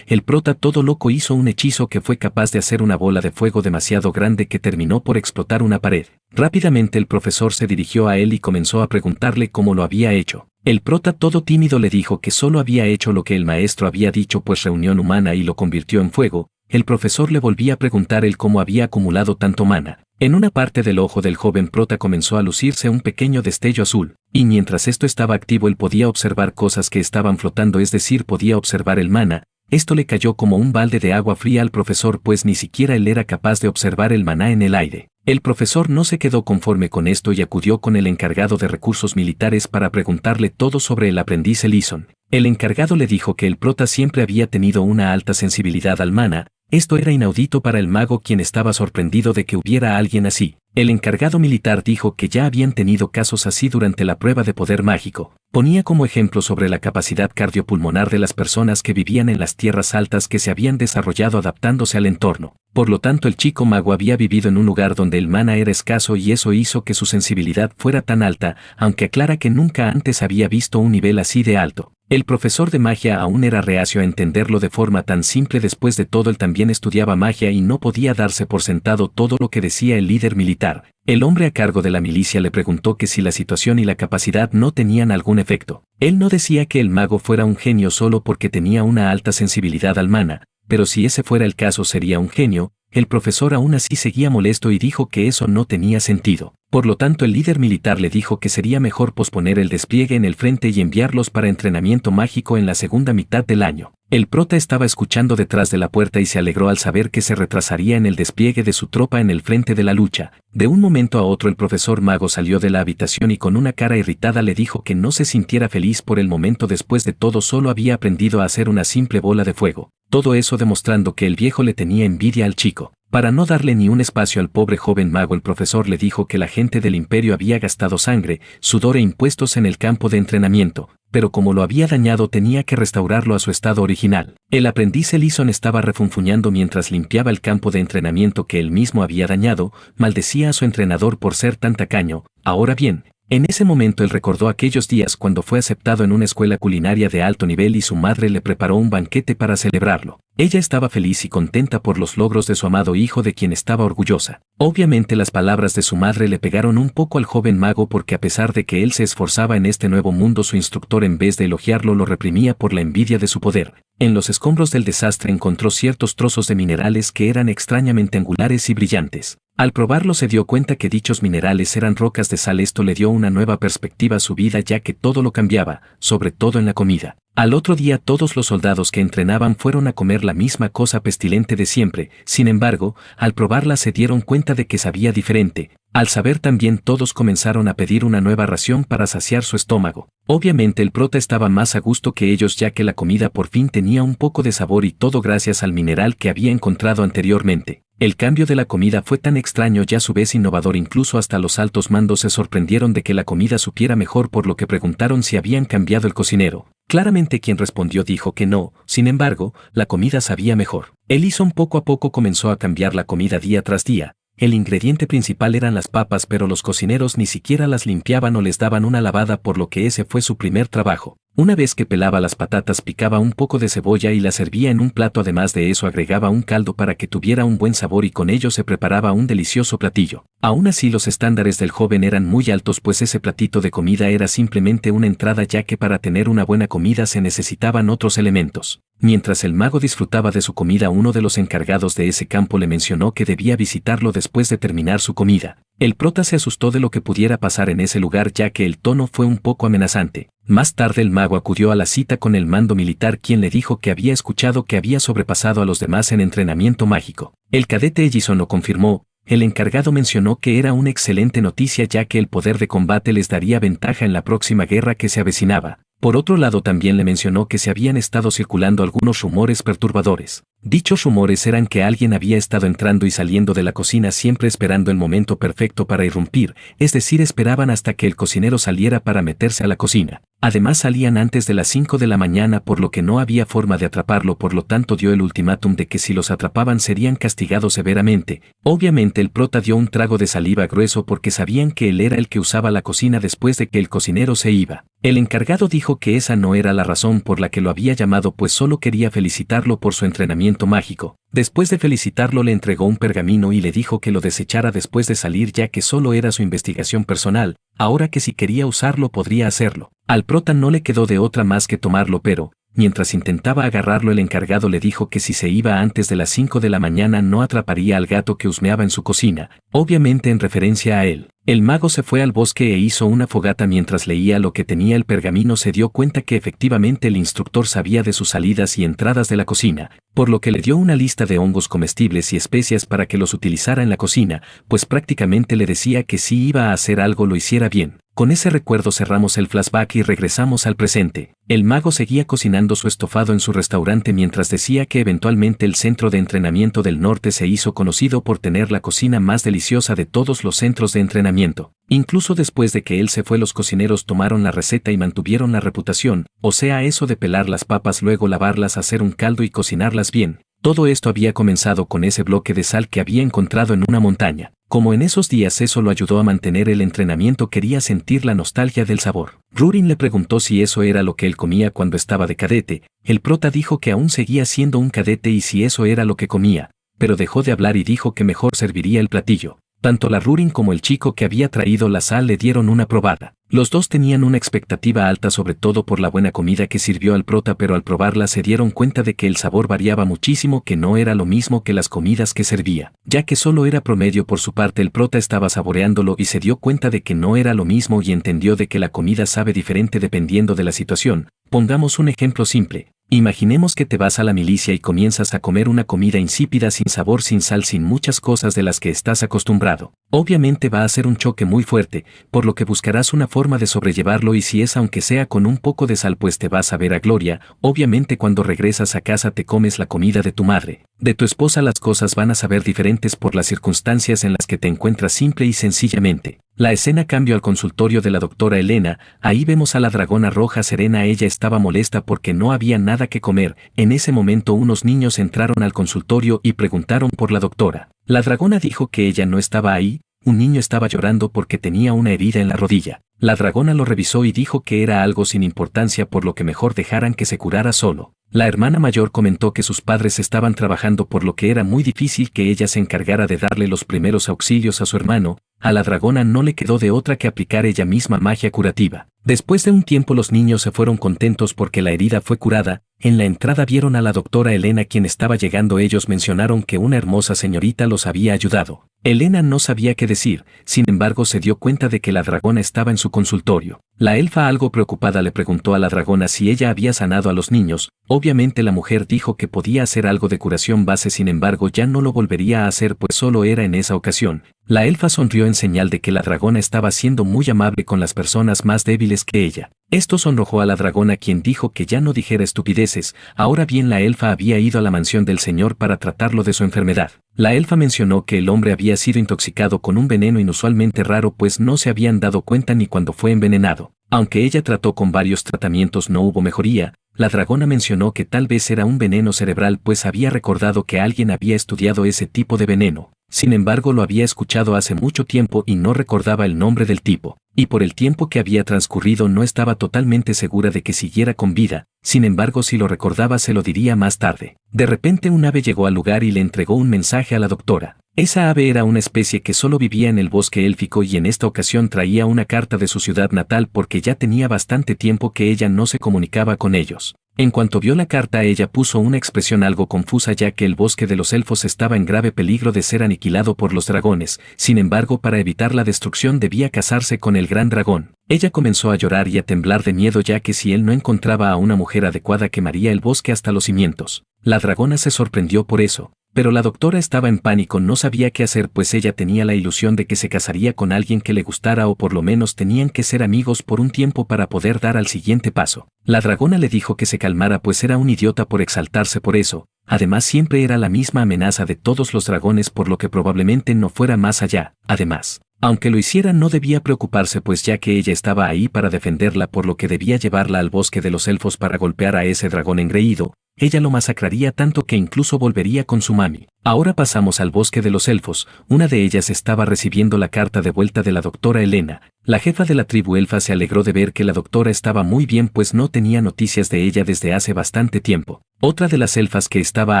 el prota todo loco hizo un hechizo que fue capaz de hacer una bola de fuego demasiado grande que terminó por explotar una pared. Rápidamente el profesor se dirigió a él y comenzó a preguntarle cómo lo había hecho. El prota todo tímido le dijo que solo había hecho lo que el maestro había dicho, pues reunión humana y lo convirtió en fuego. El profesor le volvía a preguntar el cómo había acumulado tanto mana. En una parte del ojo del joven prota comenzó a lucirse un pequeño destello azul, y mientras esto estaba activo él podía observar cosas que estaban flotando, es decir, podía observar el mana. Esto le cayó como un balde de agua fría al profesor, pues ni siquiera él era capaz de observar el maná en el aire. El profesor no se quedó conforme con esto y acudió con el encargado de recursos militares para preguntarle todo sobre el aprendiz Ellison. El encargado le dijo que el prota siempre había tenido una alta sensibilidad al mana. Esto era inaudito para el mago, quien estaba sorprendido de que hubiera alguien así. El encargado militar dijo que ya habían tenido casos así durante la prueba de poder mágico. Ponía como ejemplo sobre la capacidad cardiopulmonar de las personas que vivían en las tierras altas, que se habían desarrollado adaptándose al entorno. Por lo tanto, el chico mago había vivido en un lugar donde el mana era escaso y eso hizo que su sensibilidad fuera tan alta, aunque aclara que nunca antes había visto un nivel así de alto. El profesor de magia aún era reacio a entenderlo de forma tan simple. Después de todo, él también estudiaba magia y no podía darse por sentado todo lo que decía el líder militar. El hombre a cargo de la milicia le preguntó que si la situación y la capacidad no tenían algún efecto. Él no decía que el mago fuera un genio solo porque tenía una alta sensibilidad al mana, pero si ese fuera el caso sería un genio. El profesor aún así seguía molesto y dijo que eso no tenía sentido. Por lo tanto, el líder militar le dijo que sería mejor posponer el despliegue en el frente y enviarlos para entrenamiento mágico en la segunda mitad del año. El prota estaba escuchando detrás de la puerta y se alegró al saber que se retrasaría en el despliegue de su tropa en el frente de la lucha. De un momento a otro el profesor mago salió de la habitación y con una cara irritada le dijo que no se sintiera feliz por el momento. Después de todo, solo había aprendido a hacer una simple bola de fuego. Todo eso demostrando que el viejo le tenía envidia al chico. Para no darle ni un espacio al pobre joven mago, el profesor le dijo que la gente del imperio había gastado sangre, sudor e impuestos en el campo de entrenamiento, pero como lo había dañado tenía que restaurarlo a su estado original. El aprendiz Ellison estaba refunfuñando mientras limpiaba el campo de entrenamiento que él mismo había dañado. Maldecía a su entrenador por ser tan tacaño. Ahora bien, en ese momento él recordó aquellos días cuando fue aceptado en una escuela culinaria de alto nivel y su madre le preparó un banquete para celebrarlo. Ella estaba feliz y contenta por los logros de su amado hijo, de quien estaba orgullosa. Obviamente las palabras de su madre le pegaron un poco al joven mago, porque a pesar de que él se esforzaba en este nuevo mundo, su instructor en vez de elogiarlo lo reprimía por la envidia de su poder. En los escombros del desastre encontró ciertos trozos de minerales que eran extrañamente angulares y brillantes. Al probarlo se dio cuenta que dichos minerales eran rocas de sal. Esto le dio una nueva perspectiva a su vida, ya que todo lo cambiaba, sobre todo en la comida. Al otro día todos los soldados que entrenaban fueron a comer la misma cosa pestilente de siempre. Sin embargo, al probarla se dieron cuenta de que sabía diferente. Al saber también todos comenzaron a pedir una nueva ración para saciar su estómago. Obviamente el prota estaba más a gusto que ellos ya que la comida por fin tenía un poco de sabor y todo gracias al mineral que había encontrado anteriormente. El cambio de la comida fue tan extraño y a su vez innovador, incluso hasta los altos mandos se sorprendieron de que la comida supiera mejor, por lo que preguntaron si habían cambiado el cocinero. Claramente quien respondió dijo que no, sin embargo, la comida sabía mejor. Ellison poco a poco comenzó a cambiar la comida día tras día. El ingrediente principal eran las papas, pero los cocineros ni siquiera las limpiaban o les daban una lavada, por lo que ese fue su primer trabajo. Una vez que pelaba las patatas, picaba un poco de cebolla y la servía en un plato. Además de eso agregaba un caldo para que tuviera un buen sabor y con ello se preparaba un delicioso platillo. Aún así los estándares del joven eran muy altos, pues ese platito de comida era simplemente una entrada, ya que para tener una buena comida se necesitaban otros elementos. Mientras el mago disfrutaba de su comida, uno de los encargados de ese campo le mencionó que debía visitarlo después de terminar su comida. El prota se asustó de lo que pudiera pasar en ese lugar, ya que el tono fue un poco amenazante. Más tarde el mago acudió a la cita con el mando militar, quien le dijo que había escuchado que había sobrepasado a los demás en entrenamiento mágico. El cadete Ellison lo confirmó. El encargado mencionó que era una excelente noticia, ya que el poder de combate les daría ventaja en la próxima guerra que se avecinaba. Por otro lado también le mencionó que se habían estado circulando algunos rumores perturbadores. Dichos rumores eran que alguien había estado entrando y saliendo de la cocina siempre esperando el momento perfecto para irrumpir, es decir, esperaban hasta que el cocinero saliera para meterse a la cocina. Además salían antes de las 5 de la mañana, por lo que no había forma de atraparlo, por lo tanto dio el ultimátum de que si los atrapaban serían castigados severamente. Obviamente el prota dio un trago de saliva grueso porque sabían que él era el que usaba la cocina después de que el cocinero se iba. El encargado dijo que esa no era la razón por la que lo había llamado, pues solo quería felicitarlo por su entrenamiento mágico. Después de felicitarlo le entregó un pergamino y le dijo que lo desechara después de salir, ya que solo era su investigación personal, ahora que si quería usarlo podría hacerlo. Al prota no le quedó de otra más que tomarlo, pero mientras intentaba agarrarlo el encargado le dijo que si se iba antes de las 5 de la mañana no atraparía al gato que husmeaba en su cocina, obviamente en referencia a él. El mago se fue al bosque e hizo una fogata. Mientras leía lo que tenía el pergamino se dio cuenta que efectivamente el instructor sabía de sus salidas y entradas de la cocina, por lo que le dio una lista de hongos comestibles y especias para que los utilizara en la cocina, pues prácticamente le decía que si iba a hacer algo lo hiciera bien. Con ese recuerdo cerramos el flashback y regresamos al presente. El mago seguía cocinando su estofado en su restaurante mientras decía que eventualmente el centro de entrenamiento del norte se hizo conocido por tener la cocina más deliciosa de todos los centros de entrenamiento. Incluso después de que él se fue, los cocineros tomaron la receta y mantuvieron la reputación, o sea, eso de pelar las papas, luego lavarlas, hacer un caldo y cocinarlas bien. Todo esto había comenzado con ese bloque de sal que había encontrado en una montaña. Como en esos días eso lo ayudó a mantener el entrenamiento, quería sentir la nostalgia del sabor. Rurin le preguntó si eso era lo que él comía cuando estaba de cadete. El prota dijo que aún seguía siendo un cadete y si eso era lo que comía, pero dejó de hablar y dijo que mejor serviría el platillo. Tanto la Rurin como el chico que había traído la sal le dieron una probada. Los dos tenían una expectativa alta, sobre todo por la buena comida que sirvió al prota, pero al probarla se dieron cuenta de que el sabor variaba muchísimo, que no era lo mismo que las comidas que servía, ya que solo era promedio. Por su parte el prota estaba saboreándolo y se dio cuenta de que no era lo mismo y entendió de que la comida sabe diferente dependiendo de la situación. Pongamos un ejemplo simple. Imaginemos que te vas a la milicia y comienzas a comer una comida insípida, sin sabor, sin sal, sin muchas cosas de las que estás acostumbrado. Obviamente va a ser un choque muy fuerte, por lo que buscarás una forma de sobrellevarlo, y si es aunque sea con un poco de sal pues te vas a ver a gloria. Obviamente cuando regresas a casa te comes la comida de tu madre, de tu esposa, las cosas van a saber diferentes por las circunstancias en las que te encuentras, simple y sencillamente. La escena cambió al consultorio de la doctora Elena. Ahí vemos a la dragona roja Serena. Ella estaba molesta porque no había nada que comer. En ese momento unos niños entraron al consultorio y preguntaron por la doctora. La dragona dijo que ella no estaba ahí. Un niño estaba llorando porque tenía una herida en la rodilla. La dragona lo revisó y dijo que era algo sin importancia, por lo que mejor dejaran que se curara solo. La hermana mayor comentó que sus padres estaban trabajando, por lo que era muy difícil que ella se encargara de darle los primeros auxilios a su hermano. A la dragona no le quedó de otra que aplicar ella misma magia curativa. Después de un tiempo los niños se fueron contentos porque la herida fue curada. En la entrada vieron a la doctora Elena quien estaba llegando. Ellos mencionaron que una hermosa señorita los había ayudado. Elena no sabía qué decir, sin embargo se dio cuenta de que la dragona estaba en su consultorio. La elfa, algo preocupada, le preguntó a la dragona si ella había sanado a los niños. Obviamente la mujer dijo que podía hacer algo de curación base, sin embargo ya no lo volvería a hacer pues solo era en esa ocasión. La elfa sonrió en señal de que la dragona estaba siendo muy amable con las personas más débiles que ella. Esto sonrojó a la dragona, quien dijo que ya no dijera estupideces. Ahora bien, la elfa había ido a la mansión del señor para tratarlo de su enfermedad. La elfa mencionó que el hombre había sido intoxicado con un veneno inusualmente raro, pues no se habían dado cuenta ni cuando fue envenenado. Aunque ella trató con varios tratamientos no hubo mejoría. La dragona mencionó que tal vez era un veneno cerebral, pues había recordado que alguien había estudiado ese tipo de veneno. Sin embargo lo había escuchado hace mucho tiempo y no recordaba el nombre del tipo, y por el tiempo que había transcurrido no estaba totalmente segura de que siguiera con vida. Sin embargo, si lo recordaba se lo diría más tarde. De repente un ave llegó al lugar y le entregó un mensaje a la doctora. Esa ave era una especie que solo vivía en el bosque élfico y en esta ocasión traía una carta de su ciudad natal porque ya tenía bastante tiempo que ella no se comunicaba con ellos. En cuanto vio la carta, ella puso una expresión algo confusa, ya que el bosque de los elfos estaba en grave peligro de ser aniquilado por los dragones. Sin embargo, para evitar la destrucción debía casarse con el gran dragón. Ella comenzó a llorar y a temblar de miedo, ya que si él no encontraba a una mujer adecuada quemaría el bosque hasta los cimientos. La dragona se sorprendió por eso. Pero la doctora estaba en pánico, no sabía qué hacer, pues ella tenía la ilusión de que se casaría con alguien que le gustara, o por lo menos tenían que ser amigos por un tiempo para poder dar al siguiente paso. La dragona le dijo que se calmara, pues era un idiota por exaltarse por eso. Además siempre era la misma amenaza de todos los dragones, por lo que probablemente no fuera más allá. Además, aunque lo hiciera no debía preocuparse, pues ya que ella estaba ahí para defenderla, por lo que debía llevarla al bosque de los elfos para golpear a ese dragón engreído. Ella lo masacraría tanto que incluso volvería con su mami. Ahora pasamos al bosque de los elfos. Una de ellas estaba recibiendo la carta de vuelta de la doctora Elena. La jefa de la tribu elfa se alegró de ver que la doctora estaba muy bien, pues no tenía noticias de ella desde hace bastante tiempo. Otra de las elfas que estaba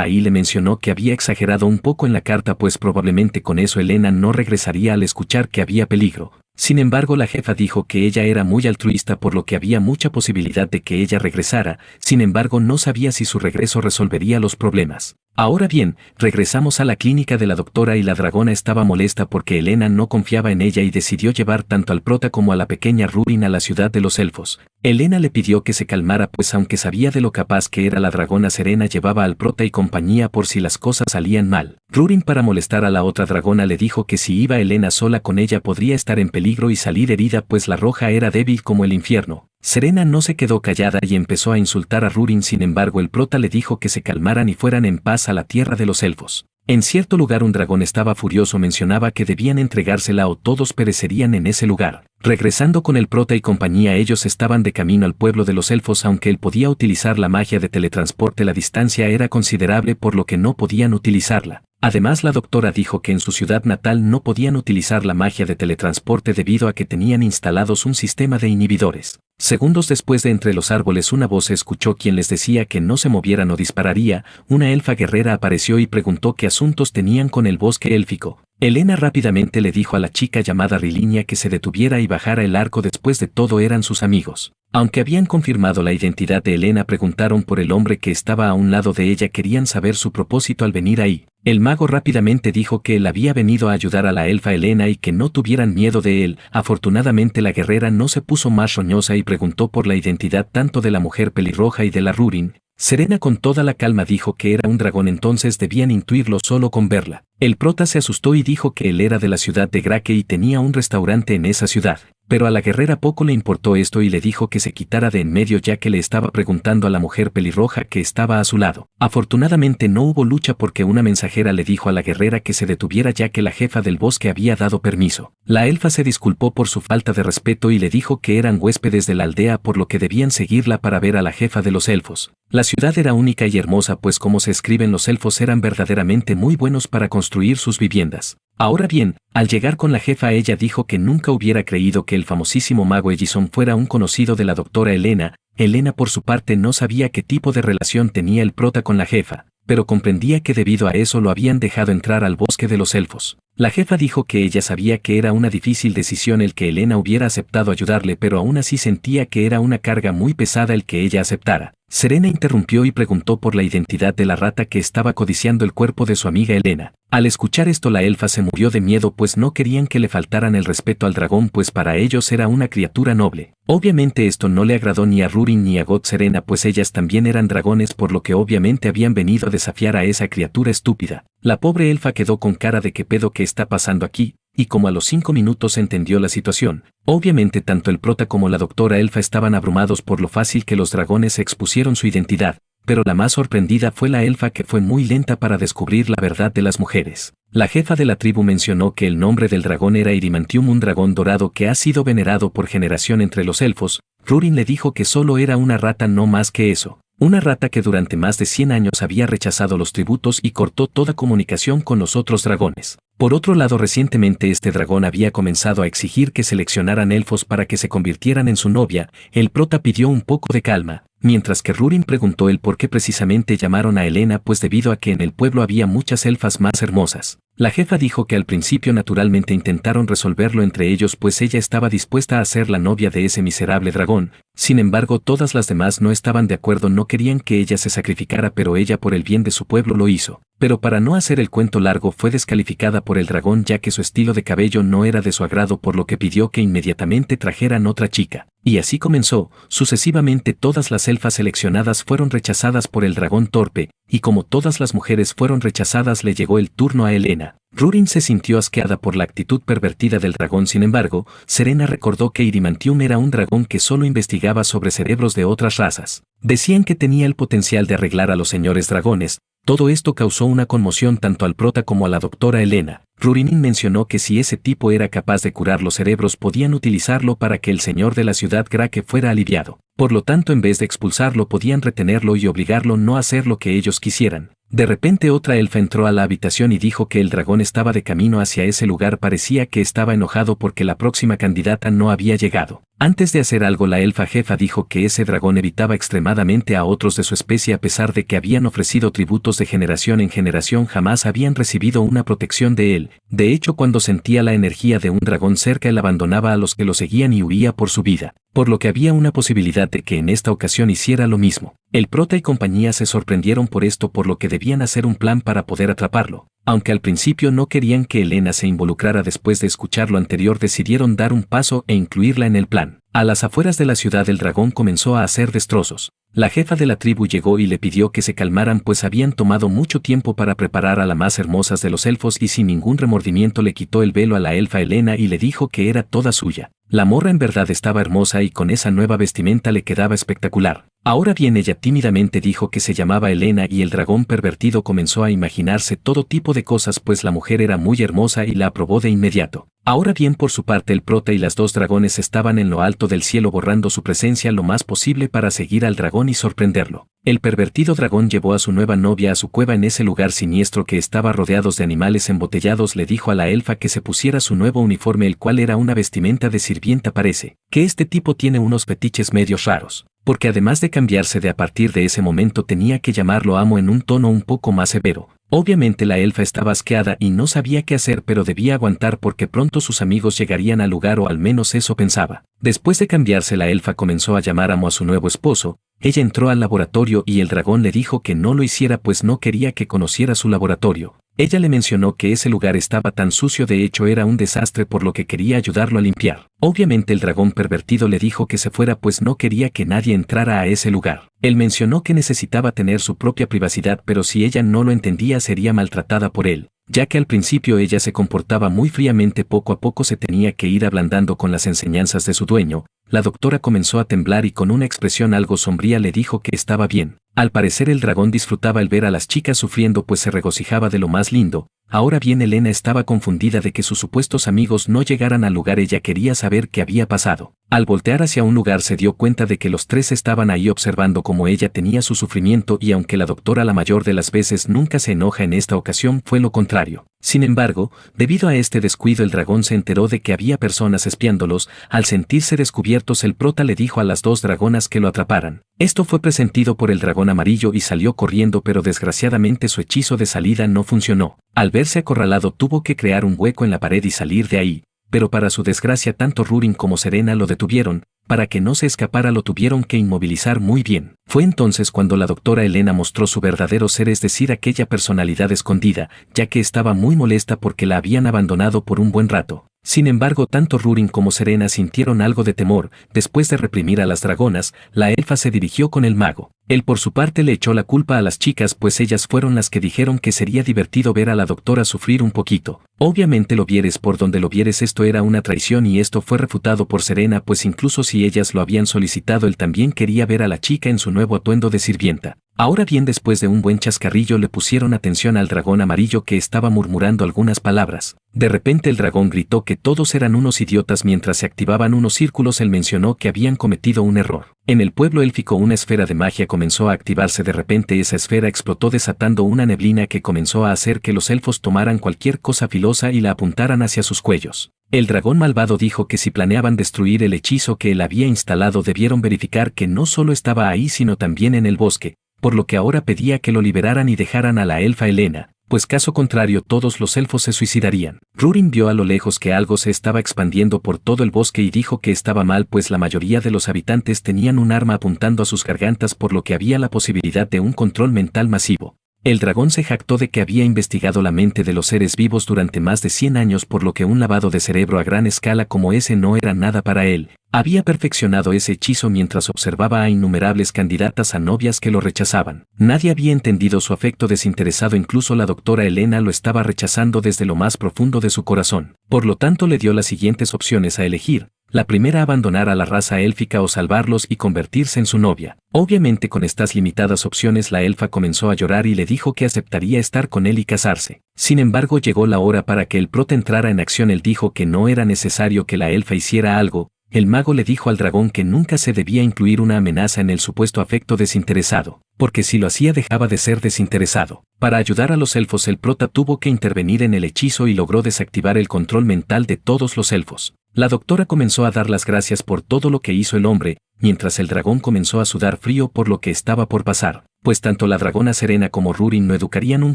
ahí le mencionó que había exagerado un poco en la carta, pues probablemente con eso Elena no regresaría al escuchar que había peligro. Sin embargo, la jefa dijo que ella era muy altruista, por lo que había mucha posibilidad de que ella regresara. Sin embargo, no sabía si su regreso resolvería los problemas. Ahora bien, regresamos a la clínica de la doctora y la dragona estaba molesta porque Elena no confiaba en ella y decidió llevar tanto al prota como a la pequeña Rurin a la ciudad de los elfos. Elena le pidió que se calmara, pues aunque sabía de lo capaz que era la dragona Serena, llevaba al prota y compañía por si las cosas salían mal. Rurin, para molestar a la otra dragona, le dijo que si iba Elena sola con ella podría estar en peligro y salir herida, pues la roja era débil como el infierno. Serena no se quedó callada y empezó a insultar a Rurin. Sin embargo, el prota le dijo que se calmaran y fueran en paz a la tierra de los elfos. En cierto lugar un dragón estaba furioso, mencionaba que debían entregársela o todos perecerían en ese lugar. Regresando con el prota y compañía, ellos estaban de camino al pueblo de los elfos. Aunque él podía utilizar la magia de teletransporte, la distancia era considerable, por lo que no podían utilizarla. Además, la doctora dijo que en su ciudad natal no podían utilizar la magia de teletransporte debido a que tenían instalados un sistema de inhibidores. Segundos después, de entre los árboles una voz se escuchó quien les decía que no se movieran o dispararía. Una elfa guerrera apareció y preguntó qué asuntos tenían con el bosque élfico. Elena rápidamente le dijo a la chica llamada Rilinia que se detuviera y bajara el arco. Después de todo eran sus amigos. Aunque habían confirmado la identidad de Elena, preguntaron por el hombre que estaba a un lado de ella, querían saber su propósito al venir ahí. El mago rápidamente dijo que él había venido a ayudar a la elfa Elena y que no tuvieran miedo de él. Afortunadamente la guerrera no se puso más roñosa y preguntó por la identidad tanto de la mujer pelirroja y de la Rurin. Serena con toda la calma dijo que era un dragón, entonces debían intuirlo solo con verla. El prota se asustó y dijo que él era de la ciudad de Grake y tenía un restaurante en esa ciudad. Pero a la guerrera poco le importó esto y le dijo que se quitara de en medio, ya que le estaba preguntando a la mujer pelirroja que estaba a su lado. Afortunadamente no hubo lucha porque una mensajera le dijo a la guerrera que se detuviera, ya que la jefa del bosque había dado permiso. La elfa se disculpó por su falta de respeto y le dijo que eran huéspedes de la aldea, por lo que debían seguirla para ver a la jefa de los elfos. La ciudad era única y hermosa, pues como se escriben, los elfos eran verdaderamente muy buenos para construir sus viviendas. Ahora bien, al llegar con la jefa, ella dijo que nunca hubiera creído que el famosísimo mago Ellison fuera un conocido de la doctora Elena. Elena por su parte no sabía qué tipo de relación tenía el prota con la jefa, pero comprendía que debido a eso lo habían dejado entrar al bosque de los elfos. La jefa dijo que ella sabía que era una difícil decisión el que Elena hubiera aceptado ayudarle, pero aún así sentía que era una carga muy pesada el que ella aceptara. Serena interrumpió y preguntó por la identidad de la rata que estaba codiciando el cuerpo de su amiga Elena. Al escuchar esto la elfa se murió de miedo pues no querían que le faltaran el respeto al dragón pues para ellos era una criatura noble. Obviamente esto no le agradó ni a Rurin ni a God Serena pues ellas también eran dragones por lo que obviamente habían venido a desafiar a esa criatura estúpida. La pobre elfa quedó con cara de qué pedo que está pasando aquí, y como a los 5 minutos entendió la situación. Obviamente tanto el prota como la doctora elfa estaban abrumados por lo fácil que los dragones expusieron su identidad, pero la más sorprendida fue la elfa que fue muy lenta para descubrir la verdad de las mujeres. La jefa de la tribu mencionó que el nombre del dragón era Irimantium, un dragón dorado que ha sido venerado por generación entre los elfos. Rurin le dijo que solo era una rata, no más que eso. Una rata que durante más de 100 años había rechazado los tributos y cortó toda comunicación con los otros dragones. Por otro lado, recientemente este dragón había comenzado a exigir que seleccionaran elfos para que se convirtieran en su novia. El prota pidió un poco de calma, mientras que Rurin preguntó el por qué precisamente llamaron a Elena pues debido a que en el pueblo había muchas elfas más hermosas. La jefa dijo que al principio naturalmente intentaron resolverlo entre ellos pues ella estaba dispuesta a ser la novia de ese miserable dragón. Sin embargo, todas las demás no estaban de acuerdo, no querían que ella se sacrificara, pero ella por el bien de su pueblo lo hizo. Pero para no hacer el cuento largo fue descalificada por el dragón ya que su estilo de cabello no era de su agrado, por lo que pidió que inmediatamente trajeran otra chica. Y así comenzó, sucesivamente todas las elfas seleccionadas fueron rechazadas por el dragón torpe, y como todas las mujeres fueron rechazadas le llegó el turno a Elena. Rurin se sintió asqueada por la actitud pervertida del dragón. Sin embargo, Serena recordó que Irimantium era un dragón que solo investigaba sobre cerebros de otras razas. Decían que tenía el potencial de arreglar a los señores dragones. Todo esto causó una conmoción tanto al prota como a la doctora Elena. Rurin mencionó que si ese tipo era capaz de curar los cerebros podían utilizarlo para que el señor de la ciudad Grake fuera aliviado. Por lo tanto, en vez de expulsarlo podían retenerlo y obligarlo no a hacer lo que ellos quisieran. De repente otra elfa entró a la habitación y dijo que el dragón estaba de camino hacia ese lugar. Parecía que estaba enojado porque la próxima candidata no había llegado. Antes de hacer algo, la elfa jefa dijo que ese dragón evitaba extremadamente a otros de su especie a pesar de que habían ofrecido tributos de generación en generación, jamás habían recibido una protección de él. De hecho, cuando sentía la energía de un dragón cerca, él abandonaba a los que lo seguían y huía por su vida, por lo que había una posibilidad de que en esta ocasión hiciera lo mismo. El prota y compañía se sorprendieron por esto, por lo que debían hacer un plan para poder atraparlo. Aunque al principio no querían que Elena se involucrara, después de escuchar lo anterior decidieron dar un paso e incluirla en el plan. A las afueras de la ciudad el dragón comenzó a hacer destrozos. La jefa de la tribu llegó y le pidió que se calmaran pues habían tomado mucho tiempo para preparar a la más hermosa de los elfos, y sin ningún remordimiento le quitó el velo a la elfa Elena y le dijo que era toda suya. La morra en verdad estaba hermosa y con esa nueva vestimenta le quedaba espectacular. Ahora bien, ella tímidamente dijo que se llamaba Elena y el dragón pervertido comenzó a imaginarse todo tipo de cosas pues la mujer era muy hermosa y la aprobó de inmediato. Ahora bien, por su parte el prota y las dos dragones estaban en lo alto del cielo borrando su presencia lo más posible para seguir al dragón y sorprenderlo. El pervertido dragón llevó a su nueva novia a su cueva en ese lugar siniestro que estaba rodeado de animales embotellados. Le dijo a la elfa que se pusiera su nuevo uniforme, el cual era una vestimenta de sirvienta. Parece que este tipo tiene unos fetiches medios raros, porque además de cambiarse de a partir de ese momento tenía que llamarlo amo en un tono un poco más severo. Obviamente la elfa estaba asqueada y no sabía qué hacer, pero debía aguantar porque pronto sus amigos llegarían al lugar, o al menos eso pensaba. Después de cambiarse, la elfa comenzó a llamar amo a su nuevo esposo. Ella entró al laboratorio y el dragón le dijo que no lo hiciera pues no quería que conociera su laboratorio. Ella le mencionó que ese lugar estaba tan sucio, de hecho era un desastre, por lo que quería ayudarlo a limpiar. Obviamente el dragón pervertido le dijo que se fuera pues no quería que nadie entrara a ese lugar. Él mencionó que necesitaba tener su propia privacidad, pero si ella no lo entendía sería maltratada por él, ya que al principio ella se comportaba muy fríamente. Poco a poco se tenía que ir ablandando con las enseñanzas de su dueño. La doctora comenzó a temblar y con una expresión algo sombría le dijo que estaba bien. Al parecer el dragón disfrutaba el ver a las chicas sufriendo pues se regocijaba de lo más lindo. Ahora bien, Elena estaba confundida de que sus supuestos amigos no llegaran al lugar. Ella quería saber qué había pasado. Al voltear hacia un lugar se dio cuenta de que los tres estaban ahí observando cómo ella tenía su sufrimiento, y aunque la doctora la mayor de las veces nunca se enoja, en esta ocasión fue lo contrario. Sin embargo, debido a este descuido el dragón se enteró de que había personas espiándolos. Al sentirse descubiertos el prota le dijo a las dos dragonas que lo atraparan. Esto fue presentido por el dragón amarillo y salió corriendo, pero desgraciadamente su hechizo de salida no funcionó. Al verse acorralado tuvo que crear un hueco en la pared y salir de ahí, pero para su desgracia tanto Rurin como Serena lo detuvieron. Para que no se escapara lo tuvieron que inmovilizar muy bien. Fue entonces cuando la doctora Elena mostró su verdadero ser, es decir, aquella personalidad escondida, ya que estaba muy molesta porque la habían abandonado por un buen rato. Sin embargo, tanto Rurin como Serena sintieron algo de temor. Después de reprimir a las dragonas, la elfa se dirigió con el mago. Él por su parte le echó la culpa a las chicas, pues ellas fueron las que dijeron que sería divertido ver a la doctora sufrir un poquito. Obviamente lo vieres por donde lo vieres, esto era una traición, y esto fue refutado por Serena, pues incluso si ellas lo habían solicitado, él también quería ver a la chica en su nuevo atuendo de sirvienta. Ahora bien, después de un buen chascarrillo le pusieron atención al dragón amarillo, que estaba murmurando algunas palabras. De repente el dragón gritó que todos eran unos idiotas mientras se activaban unos círculos. Él mencionó que habían cometido un error. En el pueblo élfico una esfera de magia comenzó a activarse. De repente esa esfera explotó desatando una neblina que comenzó a hacer que los elfos tomaran cualquier cosa filosa y la apuntaran hacia sus cuellos. El dragón malvado dijo que si planeaban destruir el hechizo que él había instalado, debieron verificar que no solo estaba ahí sino también en el bosque, por lo que ahora pedía que lo liberaran y dejaran a la elfa Elena, pues caso contrario todos los elfos se suicidarían. Rurin vio a lo lejos que algo se estaba expandiendo por todo el bosque y dijo que estaba mal, pues la mayoría de los habitantes tenían un arma apuntando a sus gargantas, por lo que había la posibilidad de un control mental masivo. El dragón se jactó de que había investigado la mente de los seres vivos durante más de 100 años, por lo que un lavado de cerebro a gran escala como ese no era nada para él. Había perfeccionado ese hechizo mientras observaba a innumerables candidatas a novias que lo rechazaban. Nadie había entendido su afecto desinteresado, incluso la doctora Elena lo estaba rechazando desde lo más profundo de su corazón. Por lo tanto le dio las siguientes opciones a elegir. La primera, abandonar a la raza élfica o salvarlos y convertirse en su novia. Obviamente con estas limitadas opciones la elfa comenzó a llorar y le dijo que aceptaría estar con él y casarse. Sin embargo, llegó la hora para que el prota entrara en acción. Él dijo que no era necesario que la elfa hiciera algo. El mago le dijo al dragón que nunca se debía incluir una amenaza en el supuesto afecto desinteresado, porque si lo hacía dejaba de ser desinteresado. Para ayudar a los elfos, el prota tuvo que intervenir en el hechizo y logró desactivar el control mental de todos los elfos. La doctora comenzó a dar las gracias por todo lo que hizo el hombre, mientras el dragón comenzó a sudar frío por lo que estaba por pasar, pues tanto la dragona Serena como Rurin lo educarían un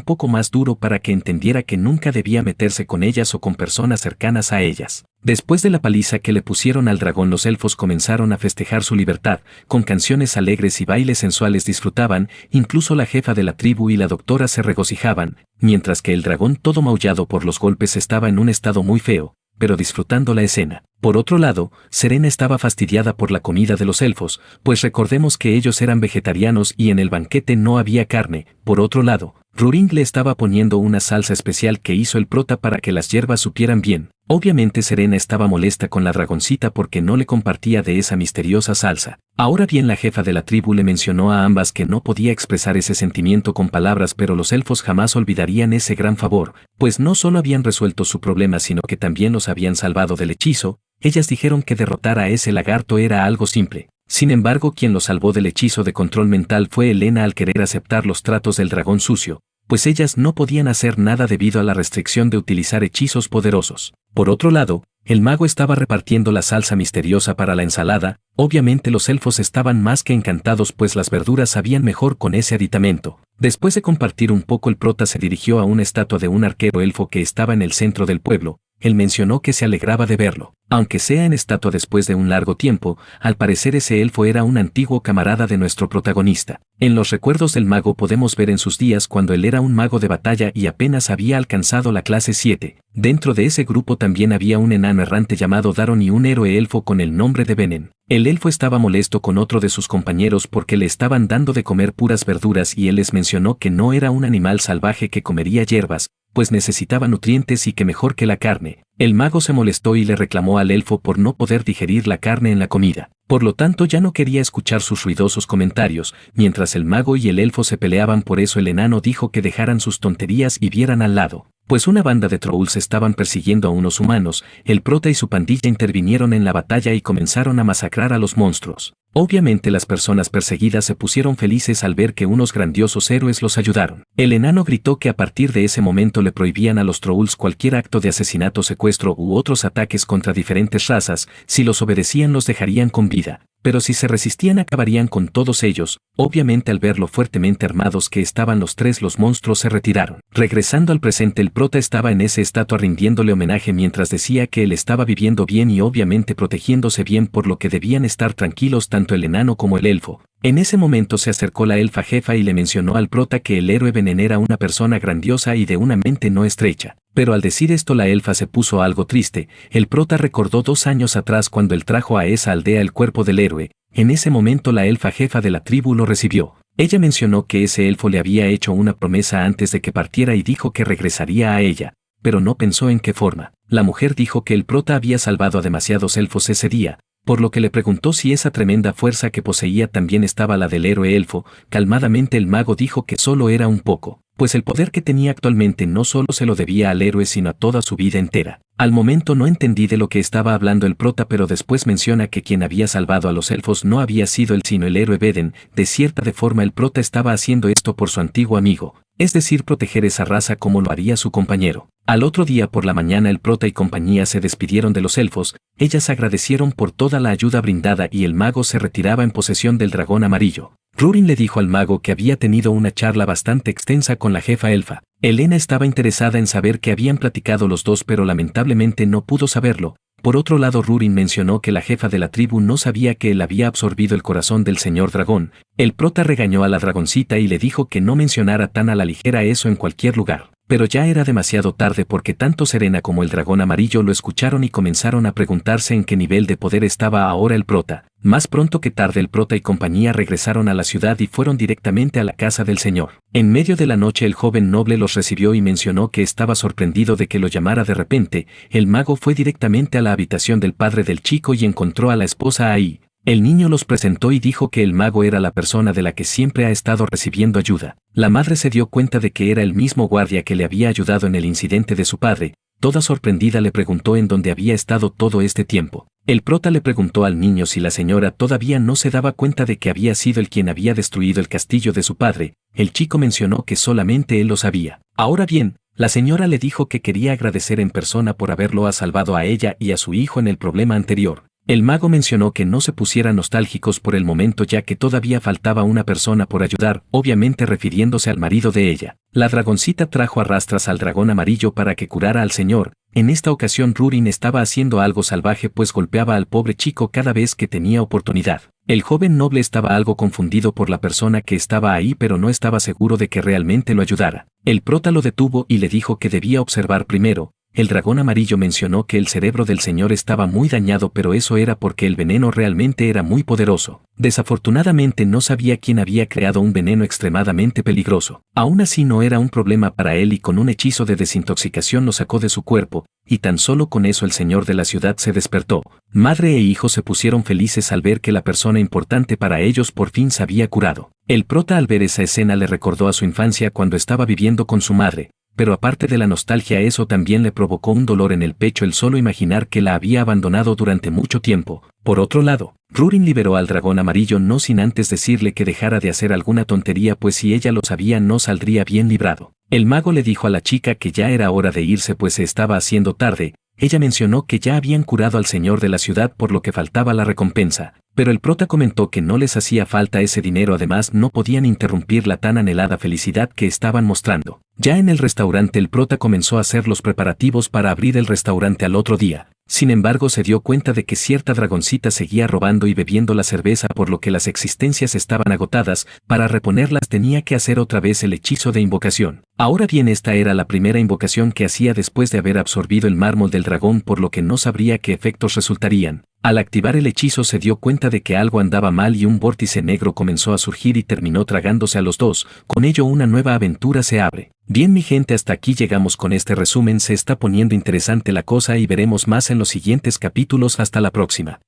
poco más duro para que entendiera que nunca debía meterse con ellas o con personas cercanas a ellas. Después de la paliza que le pusieron al dragón, los elfos comenzaron a festejar su libertad, con canciones alegres y bailes sensuales disfrutaban, incluso la jefa de la tribu y la doctora se regocijaban, mientras que el dragón, todo maullado por los golpes, estaba en un estado muy feo, pero disfrutando la escena. Por otro lado, Serena estaba fastidiada por la comida de los elfos, pues recordemos que ellos eran vegetarianos y en el banquete no había carne. Por otro lado, Rurin le estaba poniendo una salsa especial que hizo el prota para que las hierbas supieran bien. Obviamente Serena estaba molesta con la dragoncita porque no le compartía de esa misteriosa salsa. Ahora bien, la jefa de la tribu le mencionó a ambas que no podía expresar ese sentimiento con palabras, pero los elfos jamás olvidarían ese gran favor, pues no solo habían resuelto su problema sino que también los habían salvado del hechizo. Ellas dijeron que derrotar a ese lagarto era algo simple. Sin embargo, quien lo salvó del hechizo de control mental fue Elena al querer aceptar los tratos del dragón sucio, pues ellas no podían hacer nada debido a la restricción de utilizar hechizos poderosos. Por otro lado, el mago estaba repartiendo la salsa misteriosa para la ensalada. Obviamente los elfos estaban más que encantados, pues las verduras sabían mejor con ese aditamento. Después de compartir un poco, el prota se dirigió a una estatua de un arquero elfo que estaba en el centro del pueblo. Él mencionó que se alegraba de verlo, aunque sea en estatua después de un largo tiempo. Al parecer ese elfo era un antiguo camarada de nuestro protagonista. En los recuerdos del mago podemos ver en sus días cuando él era un mago de batalla y apenas había alcanzado la clase 7. Dentro de ese grupo también había un enano errante llamado Daron y un héroe elfo con el nombre de Venen. El elfo estaba molesto con otro de sus compañeros porque le estaban dando de comer puras verduras y él les mencionó que no era un animal salvaje que comería hierbas, pues necesitaba nutrientes y que mejor que la carne. El mago se molestó y le reclamó al elfo por no poder digerir la carne en la comida. Por lo tanto ya no quería escuchar sus ruidosos comentarios. Mientras el mago y el elfo se peleaban, por eso el enano dijo que dejaran sus tonterías y vieran al lado, pues una banda de trolls estaban persiguiendo a unos humanos. El prota y su pandilla intervinieron en la batalla y comenzaron a masacrar a los monstruos. Obviamente las personas perseguidas se pusieron felices al ver que unos grandiosos héroes los ayudaron. El enano gritó que a partir de ese momento le prohibían a los trolls cualquier acto de asesinato, secuestro u otros ataques contra diferentes razas. Si los obedecían los dejarían con vida, pero si se resistían acabarían con todos ellos. Obviamente al ver lo fuertemente armados que estaban los tres, los monstruos se retiraron. Regresando al presente, el prota estaba en esa estatua rindiéndole homenaje mientras decía que él estaba viviendo bien y obviamente protegiéndose bien, por lo que debían estar tranquilos tanto el enano como el elfo. En ese momento se acercó la elfa jefa y le mencionó al prota que el héroe Venen era una persona grandiosa y de una mente no estrecha. Pero al decir esto la elfa se puso algo triste. El prota recordó 2 años atrás cuando él trajo a esa aldea el cuerpo del héroe. En ese momento la elfa jefa de la tribu lo recibió. Ella mencionó que ese elfo le había hecho una promesa antes de que partiera y dijo que regresaría a ella, pero no pensó en qué forma. La mujer dijo que el prota había salvado a demasiados elfos ese día, por lo que le preguntó si esa tremenda fuerza que poseía también estaba la del héroe elfo. Calmadamente el mago dijo que solo era un poco, pues el poder que tenía actualmente no solo se lo debía al héroe sino a toda su vida entera. Al momento no entendí de lo que estaba hablando el prota, pero después menciona que quien había salvado a los elfos no había sido él sino el héroe Veden. De cierta forma el prota estaba haciendo esto por su antiguo amigo, es decir, proteger esa raza como lo haría su compañero. Al otro día por la mañana el prota y compañía se despidieron de los elfos, ellas agradecieron por toda la ayuda brindada y el mago se retiraba en posesión del dragón amarillo. Rúrin le dijo al mago que había tenido una charla bastante extensa con la jefa elfa. Elena estaba interesada en saber qué habían platicado los dos, pero lamentablemente no pudo saberlo. Por otro lado, Rúrin mencionó que la jefa de la tribu no sabía que él había absorbido el corazón del señor dragón. El prota regañó a la dragoncita y le dijo que no mencionara tan a la ligera eso en cualquier lugar. Pero ya era demasiado tarde porque tanto Serena como el dragón amarillo lo escucharon y comenzaron a preguntarse en qué nivel de poder estaba ahora el prota. Más pronto que tarde el prota y compañía regresaron a la ciudad y fueron directamente a la casa del señor. En medio de la noche el joven noble los recibió y mencionó que estaba sorprendido de que lo llamara de repente. El mago fue directamente a la habitación del padre del chico y encontró a la esposa ahí. El niño los presentó y dijo que el mago era la persona de la que siempre ha estado recibiendo ayuda. La madre se dio cuenta de que era el mismo guardia que le había ayudado en el incidente de su padre. Toda sorprendida le preguntó en dónde había estado todo este tiempo. El prota le preguntó al niño si la señora todavía no se daba cuenta de que había sido él quien había destruido el castillo de su padre. El chico mencionó que solamente él lo sabía. Ahora bien, la señora le dijo que quería agradecer en persona por haberlo salvado a ella y a su hijo en el problema anterior. El mago mencionó que no se pusieran nostálgicos por el momento ya que todavía faltaba una persona por ayudar, obviamente refiriéndose al marido de ella. La dragoncita trajo a rastras al dragón amarillo para que curara al señor. En esta ocasión Rúrin estaba haciendo algo salvaje pues golpeaba al pobre chico cada vez que tenía oportunidad. El joven noble estaba algo confundido por la persona que estaba ahí pero no estaba seguro de que realmente lo ayudara. El prota lo detuvo y le dijo que debía observar primero. El dragón amarillo mencionó que el cerebro del señor estaba muy dañado, pero eso era porque el veneno realmente era muy poderoso. Desafortunadamente no sabía quién había creado un veneno extremadamente peligroso. Aún así no era un problema para él y con un hechizo de desintoxicación lo sacó de su cuerpo, y tan solo con eso el señor de la ciudad se despertó. Madre e hijo se pusieron felices al ver que la persona importante para ellos por fin se había curado. El prota al ver esa escena le recordó a su infancia cuando estaba viviendo con su madre. Pero aparte de la nostalgia eso también le provocó un dolor en el pecho el solo imaginar que la había abandonado durante mucho tiempo. Por otro lado, Rúrin liberó al dragón amarillo no sin antes decirle que dejara de hacer alguna tontería pues si ella lo sabía no saldría bien librado. El mago le dijo a la chica que ya era hora de irse pues se estaba haciendo tarde. Ella mencionó que ya habían curado al señor de la ciudad por lo que faltaba la recompensa, pero el prota comentó que no les hacía falta ese dinero, además no podían interrumpir la tan anhelada felicidad que estaban mostrando. Ya en el restaurante el prota comenzó a hacer los preparativos para abrir el restaurante al otro día. Sin embargo se dio cuenta de que cierta dragoncita seguía robando y bebiendo la cerveza por lo que las existencias estaban agotadas. Para reponerlas tenía que hacer otra vez el hechizo de invocación. Ahora bien, esta era la primera invocación que hacía después de haber absorbido el mármol del dragón por lo que no sabría qué efectos resultarían. Al activar el hechizo se dio cuenta de que algo andaba mal y un vórtice negro comenzó a surgir y terminó tragándose a los dos. Con ello una nueva aventura se abre. Bien mi gente, hasta aquí llegamos con este resumen. Se está poniendo interesante la cosa y veremos más en los siguientes capítulos. Hasta la próxima.